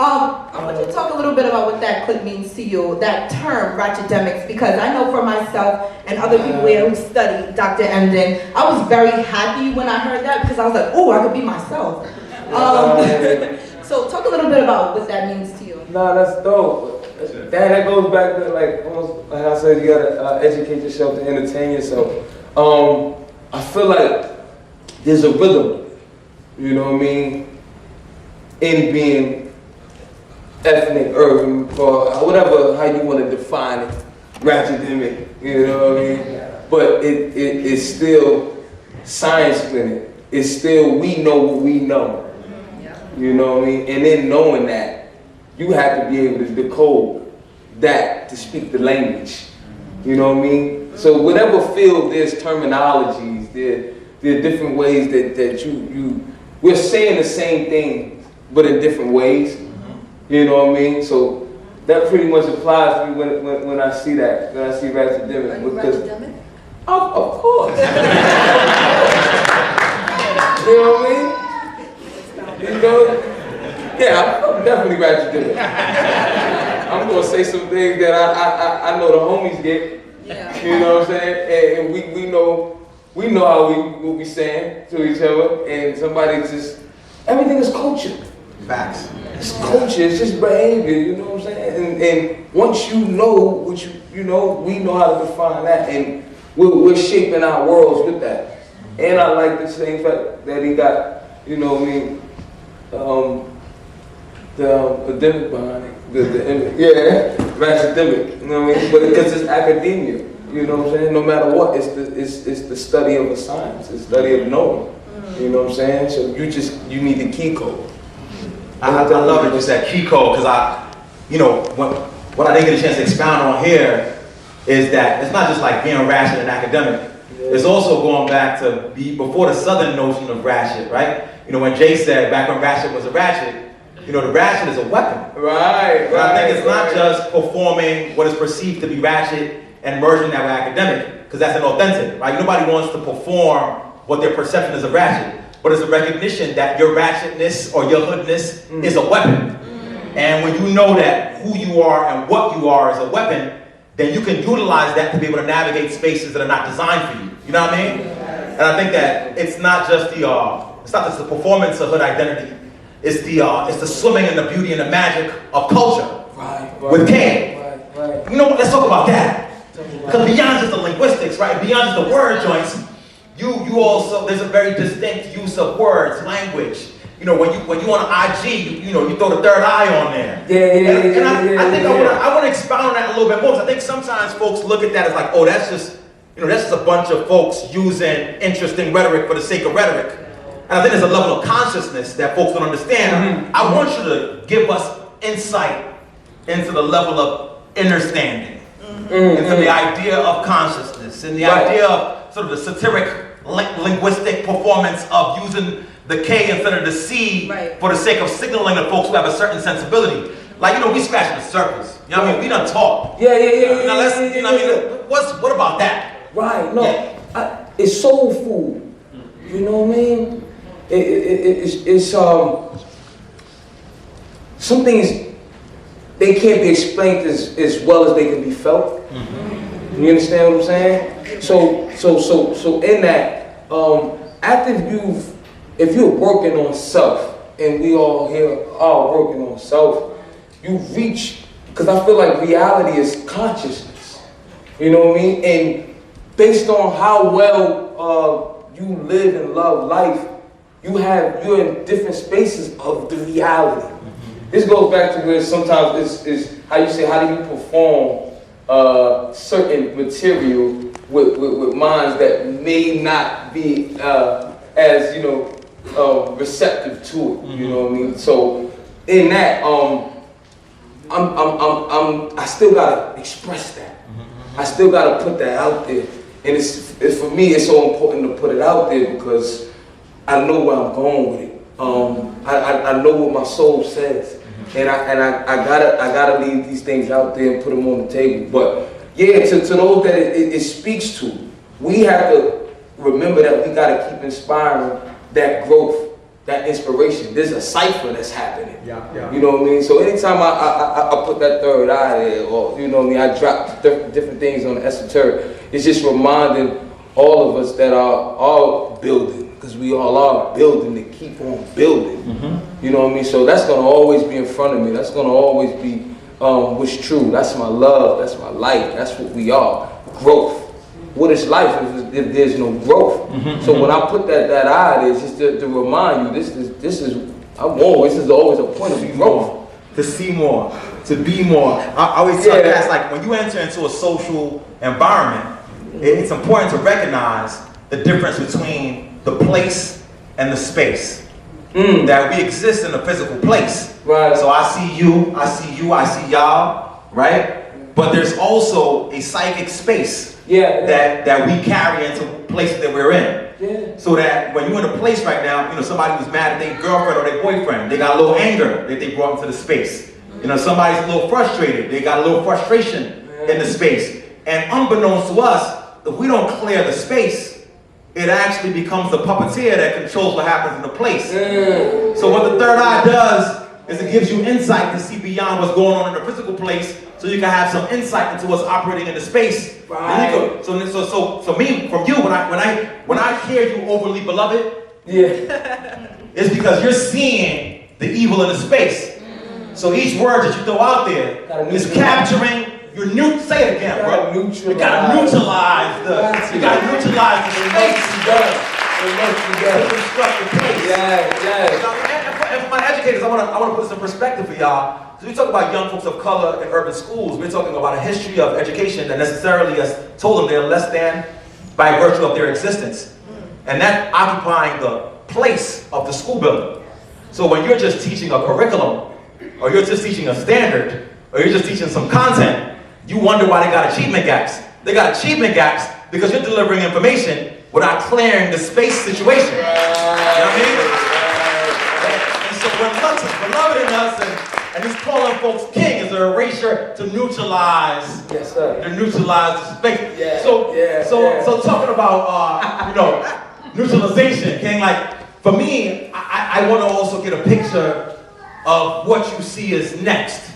I want you to talk a little bit about what that clip means to you, that term, ratchetdemics, because I know for myself and other people here who study Dr. Emdin, I was very happy when I heard that because I was like, oh, I could be myself. So talk a little bit about what that means to you. No, that's dope. That goes back to like almost like I said, you gotta educate yourself to entertain yourself. I feel like there's a rhythm, you know what I mean, in being ethnic, urban, or whatever, how you want to define it, ratchetemic, you know what I mean? But it's still science clinic. It's still, we know what we know. You know what I mean? And then knowing that, you have to be able to decode that to speak the language. You know what I mean? So whatever field, there's terminologies, there are different ways that we're saying the same thing, but in different ways. You know what I mean? So that pretty much applies to me when I see that, when I see ratchetemic. Like ratchetemic? Of course. You know what I mean? You know? Yeah, I'm definitely ratchetemic. I'm gonna say some things that I know the homies get. Yeah. You know what I'm saying? And we know how we will be saying to each other, and somebody just, everything is culture. Facts. It's culture, it's just behavior, you know what I'm saying? And once you know what you know, we know how to define that, and we're shaping our worlds with that. And I like the same fact that he got, you know what I mean, the academic behind it, the image. Yeah, ratchetemic, you know what I mean? But because it's academia, you know what I'm saying? No matter what, it's the study of a science, it's the study of knowing, you know what I'm saying? So you need the key code. I love it, you said key code, because what I didn't get a chance to expound on here is that it's not just like being ratchet and academic. It's also going back to before the Southern notion of ratchet, right? You know, when Jay said back when ratchet was a ratchet, you know, the ratchet is a weapon. Right. But I think it's not just performing what is perceived to be ratchet and merging that with academic, because that's inauthentic, right? Nobody wants to perform what their perception is of ratchet. But it's a recognition that your ratchetness or your hoodness is a weapon. And when you know that who you are and what you are is a weapon, then you can utilize that to be able to navigate spaces that are not designed for you. You know what I mean? And I think that it's not just the performance of hood identity. It's the swimming in the beauty and the magic of culture. Right. With K. Right. You know what? Let's talk about that. Because beyond just the linguistics, right? Beyond just the word joints, you also, there's a very distinct use of words, language. You know, when you on IG, you throw the third eye on there. I think I want to expound on that a little bit more, because I think sometimes folks look at that as like, oh, that's just a bunch of folks using interesting rhetoric for the sake of rhetoric. And I think there's a level of consciousness that folks don't understand. I want you to give us insight into the level of understanding, into the idea of consciousness, and the idea of sort of the satiric linguistic performance of using the K instead of the C for the sake of signaling to folks who have a certain sensibility. Like, we scratched the surface. You know what I mean? We done talked. Yeah. Now let's, you know what I mean? What about that? Right, no. It's soul food. You know what I mean? It's some things, they can't be explained as well as they can be felt. You understand what I'm saying? So in that, if you're working on self, and we all here are working on self, you reach, because I feel like reality is consciousness. You know what I mean? And based on how well you live and love life, you're in different spaces of the reality. This goes back to where sometimes it's how you say, how do you perform certain material with minds that may not be as receptive to it. You know what I mean? So in that, I still gotta express that. I still gotta put that out there, and it's for me. It's so important to put it out there because I know where I'm going with it. I know what my soul says, and I gotta leave these things out there and put them on the table. But yeah, to those that it speaks to, we have to remember that we gotta keep inspiring that growth, that inspiration. There's a cipher that's happening. Yeah. You know what I mean? So anytime I put that third eye there, or you know what I mean, I drop different things on the esoteric, it's just reminding all of us that are building, because we all are building to keep on building. You know what I mean? So that's gonna always be in front of me. That's gonna always be what's true. That's my love. That's my life. That's what we are. Growth. What is life if there's no growth? So when I put that eye there, it's just to remind you, this is always a point of growth. to see more, to be more. I always tell cats, like, when you enter into a social environment, it's important to recognize the difference between the place and the space. That we exist in a physical place. Right. So I see you, I see you, I see y'all, right? But there's also a psychic space that we carry into places that we're in. Yeah. So that when you're in a place right now, you know, somebody who's mad at their girlfriend or their boyfriend, they got a little anger that they brought into the space. You know, somebody's a little frustrated, they got a little frustration in the space. And unbeknownst to us, if we don't clear the space, it actually becomes the puppeteer that controls what happens in the place. So what the third eye does is it gives you insight to see beyond what's going on in the physical place, so you can have some insight into what's operating in the space. Right. So me, from you, when I hear you overly beloved, it's because you're seeing the evil in the space. So each word that you throw out there is capturing. Say it again, bro. You gotta neutralize the space. To construct the place. And for my educators, I wanna put this in perspective for y'all. So we talk about young folks of color in urban schools. We're talking about a history of education that necessarily has told them they're less than by virtue of their existence. And that occupying the place of the school building. So when you're just teaching a curriculum, or you're just teaching a standard, or you're just teaching some content, you wonder why they got achievement gaps. They got achievement gaps because you're delivering information without clearing the space situation. You know what I mean? And so when Lux is beloved in us, and he's calling folks king as an erasure to neutralize, the space. So talking about neutralization, king, like for me, I want to also get a picture of what you see as next.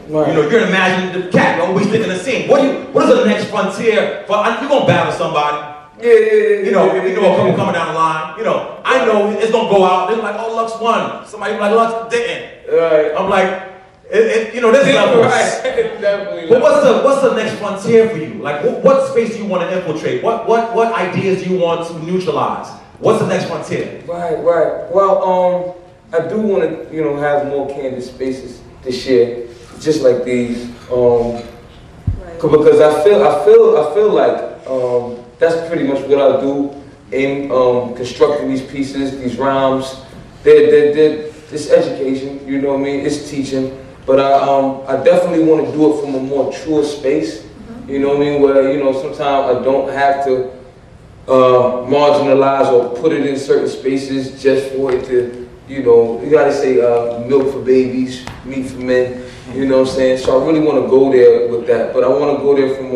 Right. You know, you're imagining the cat, you're always thinking the scene. What is the next frontier for? You're gonna battle somebody. You know, a couple coming down the line. You know, I know it's gonna go out. They're like, oh, Lux won. Somebody be like, Lux didn't. Right. I'm like, there's levels. Definitely. But what's the next frontier for you? Like, what space do you want to infiltrate? What ideas do you want to neutralize? What's the next frontier? Right. Well, I do want to, have more candid spaces to share, just like these. Because I feel like that's pretty much what I do in constructing these pieces, these rhymes. It's education, you know what I mean? It's teaching, but I definitely want to do it from a more truer space. You know what I mean? Where sometimes I don't have to marginalize or put it in certain spaces just for it to, you gotta say milk for babies, meat for men. You know what I'm saying? So I really want to go there with that, but I want to go there from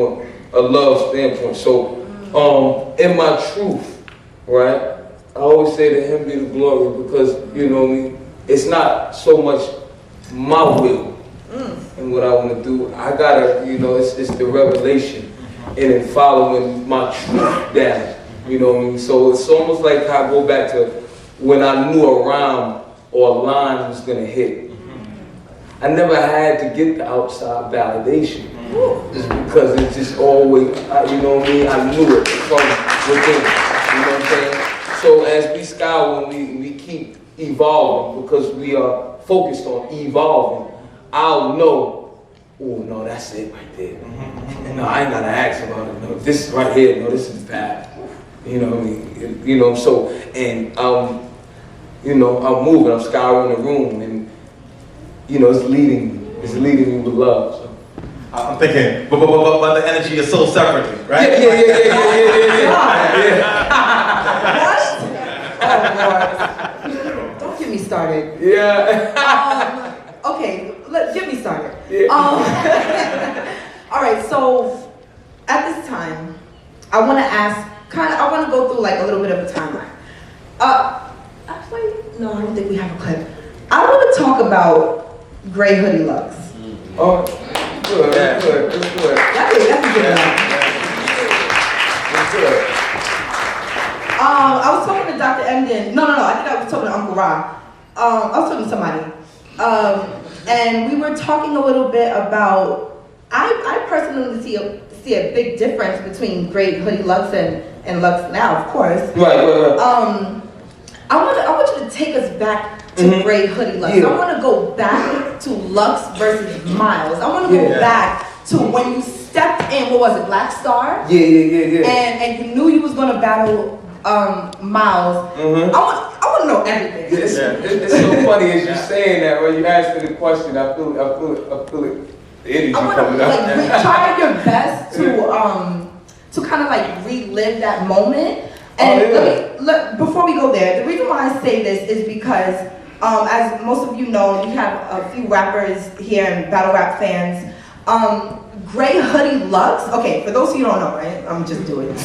a love standpoint. So, in my truth, right? I always say to him be the glory because, it's not so much my will and what I want to do. I gotta, it's the revelation and then following my truth down. You know what I mean? So it's almost like I go back to when I knew a rhyme or a line was gonna hit. I never had to get the outside validation. Just because it's just always, I knew it from within. You know what I'm saying? So as we scour, when we keep evolving, because we are focused on evolving, I'll know, oh no, that's it right there. And no, I ain't gotta ask about it. No, this right here, no, this is bad. You know what I mean? So, and I'm moving, I'm scouring the room, and it's leading me with love. So. I'm thinking, but the energy is so separately, right? Oh, don't get me started. Okay, get me started. All right, so at this time, I want to ask, I want to go through like a little bit of a timeline. Actually, no, I don't think we have a clip. I want to talk about Gray Hoodie Lux. Oh, good. That's a good one. That's good. I was talking to Dr. Emdin. No, I think I was talking to Uncle Ra. I was talking to somebody. And we were talking a little bit about, I personally see a big difference between Gray Hoodie Lux and Lux now, of course. Right. I want you to take us back to Gray Hoodie Lux. I want to go back to Lux versus Miles. I want to go back to when you stepped in, what was it, Black Star? Yeah. And you knew you was gonna battle Miles. Mm-hmm. I want to know everything. It's so funny as you're saying that when you ask me the question. I feel it. The energy I want coming to up. try your best to kind of like relive that moment. And before we go there, the reason why I say this is because as most of you know, we have a few rappers here and battle rap fans. Gray Hoodie Lux. Okay, for those of you who don't know, right? I'm just doing it.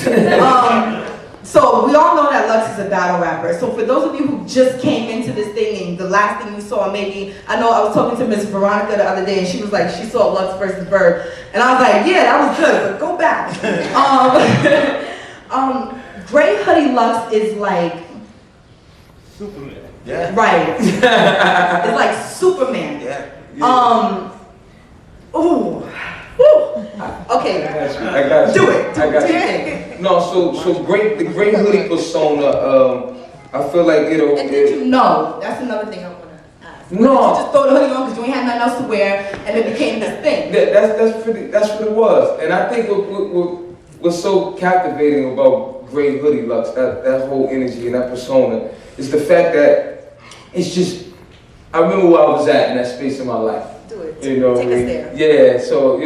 So we all know that Lux is a battle rapper. So for those of you who just came into this thing and the last thing you saw, maybe, I know I was talking to Miss Veronica the other day and she was like, she saw Lux versus Bird. And I was like, yeah, that was good, but go back. Gray Hoodie Lux is like Superman. Yeah. Right. It's like Superman. Yeah. Ooh. Okay. I got you. Do it. I got Do you. it. No, so the Great Hoodie persona. I feel like it'll. And did you know? That's another thing I want to ask. No. Did you just throw the hoodie on because you ain't had nothing else to wear, and it became this thing? That's what it was. And I think what's so captivating about Gray Hoodie Lux, that whole energy and that persona, is the fact that it's just. I remember where I was at in that space in my life. Do it. You know, Take us there. Yeah, so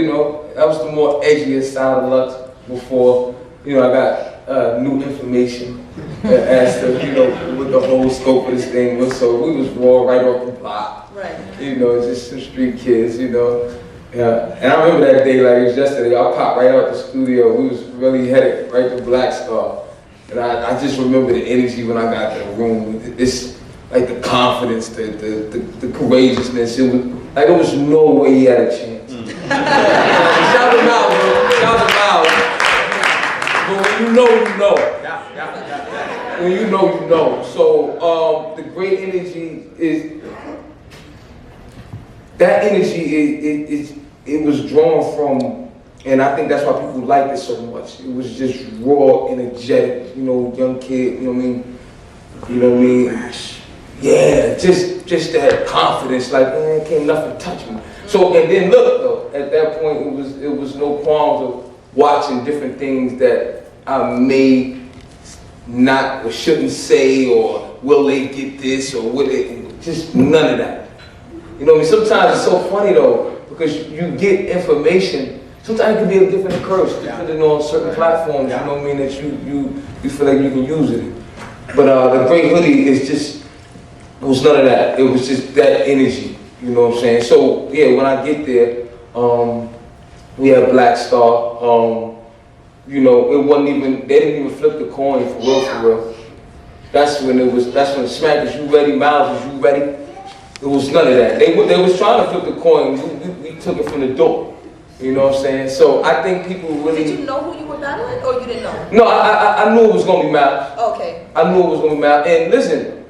that was the more edgier side of Lux before. I got new information as to what the whole scope of this thing was. So we was raw right off the block. Right. Just some street kids. Yeah. And I remember that day like it was yesterday. I popped right out the studio. We was really headed right to Black Star, and I just remember the energy when I got to the room. It's like the confidence, the courageousness. It was like there was no way he had a chance. Shout him out, bro. Shout him out. But when you know, you know. When you know, you know. So the great energy is that energy. It was drawn from, and I think that's why people liked it so much. It was just raw, energetic. Young kid. You know what I mean? Yeah, just that confidence, like man, can't nothing touch me. So and then look though, at that point it was no qualms of watching different things that I may not or shouldn't say or will they get this or will they just none of that. Sometimes it's so funny though, because you get information, sometimes it can be a gift and a curse, depending on certain platforms, that you feel like you can use it. But the Great Hoodie is just. It was none of that. It was just that energy. You know what I'm saying? So yeah, when I get there, we had Black Star. It wasn't even. They didn't even flip the coin for real. That's when Smack, is you ready? Miles, is you ready? It was none of that. They was trying to flip the coin. We took it from the door. You know what I'm saying? So I think people really. Did you know who you were battling, or you didn't know? No, I knew it was gonna be Miles. Okay. I knew it was gonna be Miles. And listen,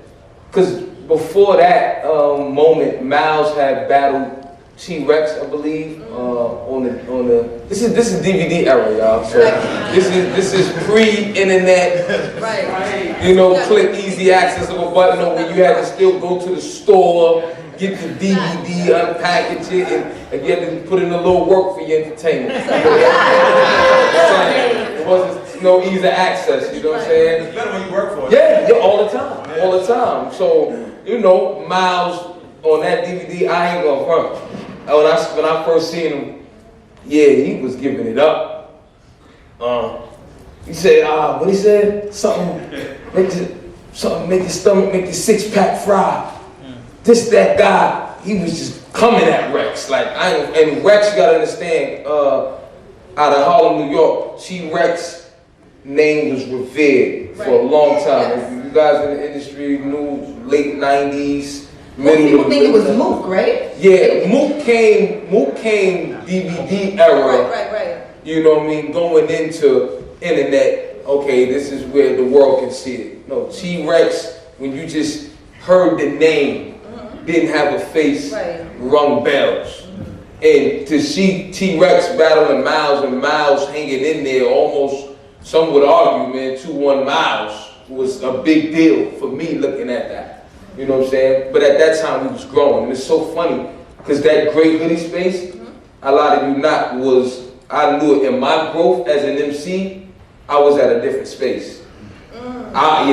because before that moment, Miles had battled T-Rex, I believe, on the. This is DVD era, y'all. So this is pre-internet. Right. Click easy access of a button, or when you had to still go to the store, get the DVD, unpackage it, and you had to put in a little work for your entertainment. It wasn't no easy access. You know what I'm saying? It's better when you work for it. Yeah, all the time. So. Miles on that DVD, I ain't gonna front. When I first seen him, yeah, he was giving it up. He said, what he said? Something make your stomach, make your six-pack fry. This, that guy, he was just coming at Rex. And Rex, you gotta understand, out of Harlem, New York, T-Rex name was revered for a long time. Yes. If you guys in the industry knew late 90s, People think it was Mook, right? Yeah, Mook came DVD era. Right. You know what I mean? Going into internet, okay, this is where the world can see it. No, T-Rex, when you just heard the name, didn't have a face, rung bells. And to see T-Rex battling Miles and Miles hanging in there almost, some would argue, man, 2-1 Miles was a big deal for me looking at that. You know what I'm saying? But at that time, we was growing. And it's so funny. Because that great hoodie space, a lot of you not, was, I knew it in my growth as an MC, I was at a different space. I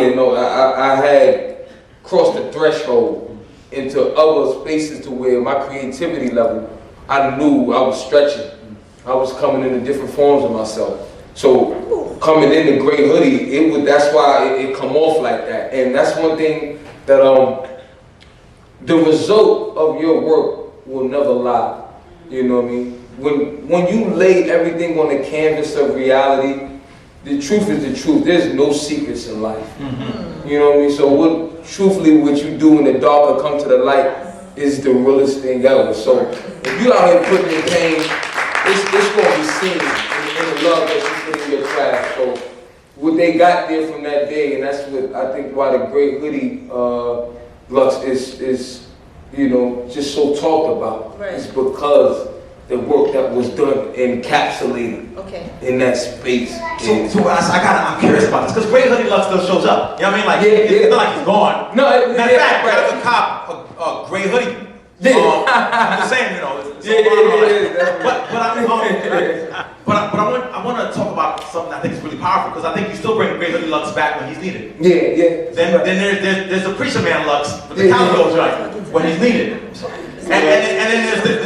had crossed the threshold into other spaces to where my creativity level, I knew I was stretching. I was coming into different forms of myself. So coming in the great hoodie, that's why it come off like that. And that's one thing that the result of your work will never lie. You know what I mean? When you lay everything on the canvas of reality, the truth is the truth. There's no secrets in life. You know what I mean? So truthfully, what you do in the dark will come to the light is the realest thing ever. So if you out here putting in pain, it's going to be seen in the love that you put in your craft. So what they got there from that day, and that's what I think why the great hoodie Lux is just so talked about. Right. It's because the work that was done encapsulated in that space. I'm curious about this, because Great Hoodie Lux still shows up. You know what I mean? Like, it's not like he's gone. No, matter of fact, there's a cop, Gray Hoodie. I'm just saying, But I want to talk about something I think is really powerful, because I think you still bring Great Hoodie Lux back when he's needed. Then there's the Preacher Man Lux with the calico joint when he's needed. And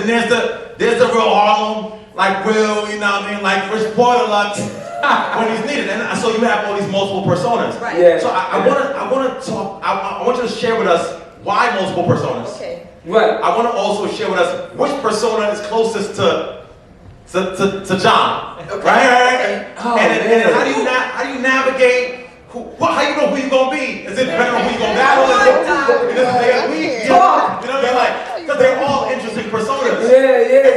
then there's the real Harlem, like real, like Rich Porter Lux when he's needed. And so you have all these multiple personas. Right. Yeah. So I want you to share with us why multiple personas. Okay. Right. I want to also share with us which persona is closest to John. Okay. Right. Oh, and how do you navigate? How you know who you're gonna be? Is it depending on who you're gonna battle? Because they're all interesting personas. And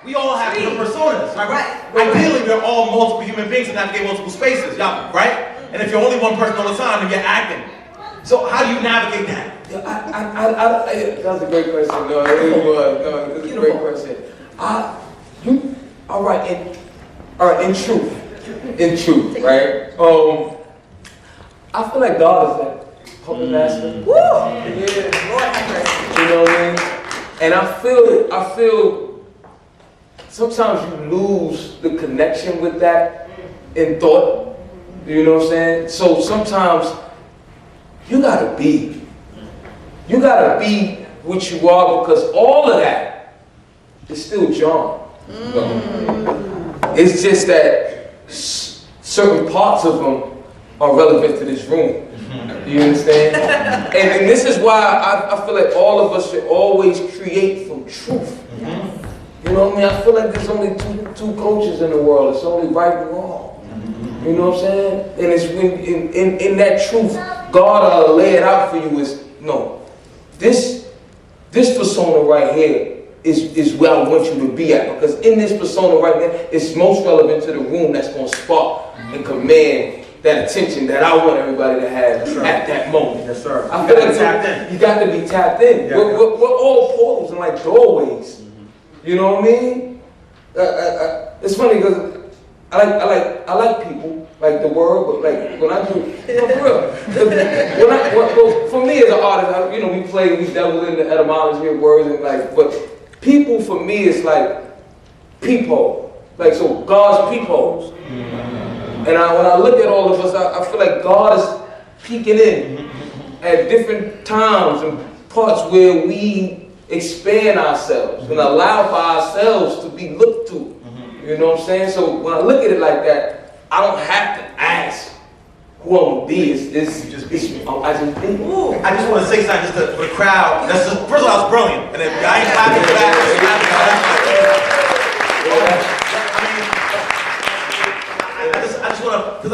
we all have different personas, right? Ideally, we're all multiple human beings and navigate multiple spaces, right? And if you're only one person all the time, then you're acting. So how do you navigate that? That was a great question. No, it was. No, it was a great question. All right. In truth, right? I feel like God is like puppet master. Woo! Yeah. You know what I mean? And I feel sometimes you lose the connection with that in thought. You know what I'm saying? So sometimes you gotta be what you are, because all of that is still John. It's just that certain parts of them are relevant to this room. You understand? and this is why I feel like all of us should always create from truth. You know what I mean? I feel like there's only two cultures in the world. It's only right and wrong. You know what I'm saying? And it's when in that truth, God will lay it out for you is, no, this persona right here is where I want you to be at, because in this persona right there, it's most relevant to the room that's going to spark and command that attention that I want everybody to have at that moment. Yes, sir. I feel like you got to be tapped in. Yeah, we're all portals and like doorways. You know what I mean? It's funny because I like people, like the word, but like when I do, for real. For me as an artist, we dabble in the etymology of words and but people for me is like peephole, so God's peepholes. And when I look at all of us, I feel like God is peeking in at different times and parts where we expand ourselves and allow for ourselves to be looked to. You know what I'm saying? So when I look at it like that, I don't have to ask who I'm gonna be. I just be. I just want to say something just for the crowd. First of all, it's brilliant. And if I ain't clapping for that, I just want to, because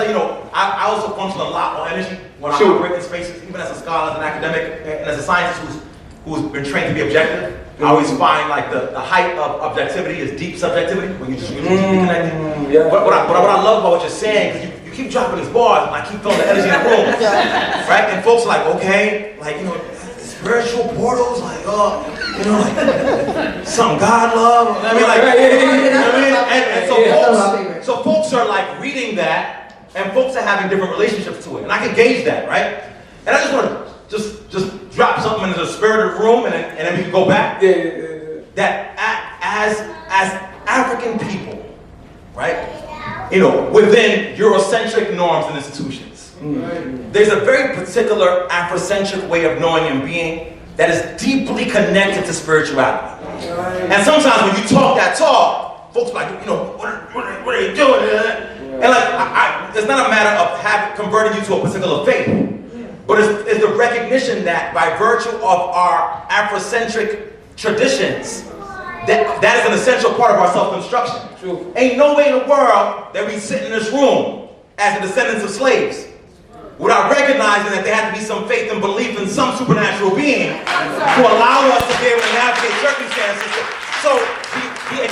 I also function a lot on energy when I operate in spaces, even as a scholar, as an academic, and as a scientist who's been trained to be objective. I always find like the height of objectivity is deep subjectivity, when you just really deeply connected. Yeah. But what I love about what you're saying, because you keep dropping these bars, and I keep feeling the energy in the room, right? And folks are like, okay, spiritual portals, some God love. So folks are like reading that, and folks are having different relationships to it, and I can gauge that, right? And I just want to just drop something into the spirit of the room and then we can go back. That as African people, right? You know, within Eurocentric norms and institutions, there's a very particular Afrocentric way of knowing and being that is deeply connected to spirituality. And sometimes when you talk that talk, folks are like, you know, what are you doing? And like, it's not a matter of converting you to a particular faith, but it's the recognition that by virtue of our Afrocentric traditions, that is an essential part of our self-construction. True. Ain't no way in the world that we sit in this room as the descendants of slaves without recognizing that there had to be some faith and belief in some supernatural being to allow us to be able to navigate circumstances. So the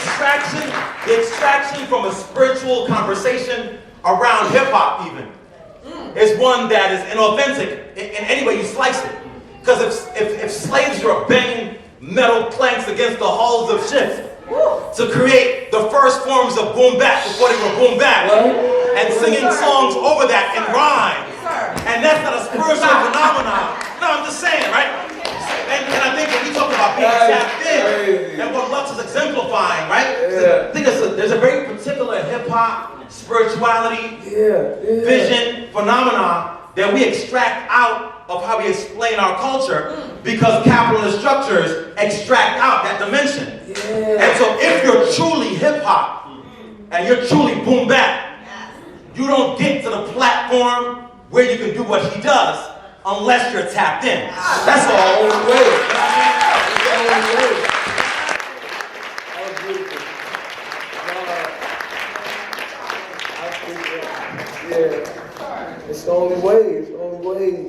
extraction from a spiritual conversation around hip-hop even is one that is inauthentic in any way you slice it. Because if slaves were banging metal planks against the hulls of ships to create the first forms of boom bap before they were boom bap, and singing songs over that in rhyme, and that's not a spiritual phenomenon. No, I'm just saying, right? And I think when we talk about being tapped in, and what Lux is exemplifying, right? I think there's a very particular hip-hop, spirituality, vision, phenomenon that we extract out of how we explain our culture because capitalist structures extract out that dimension. And so if you're truly hip-hop and you're truly boom bap, you don't get to the platform where you can do what he does unless you're tapped in. That's all. It's the only way. It's the only way.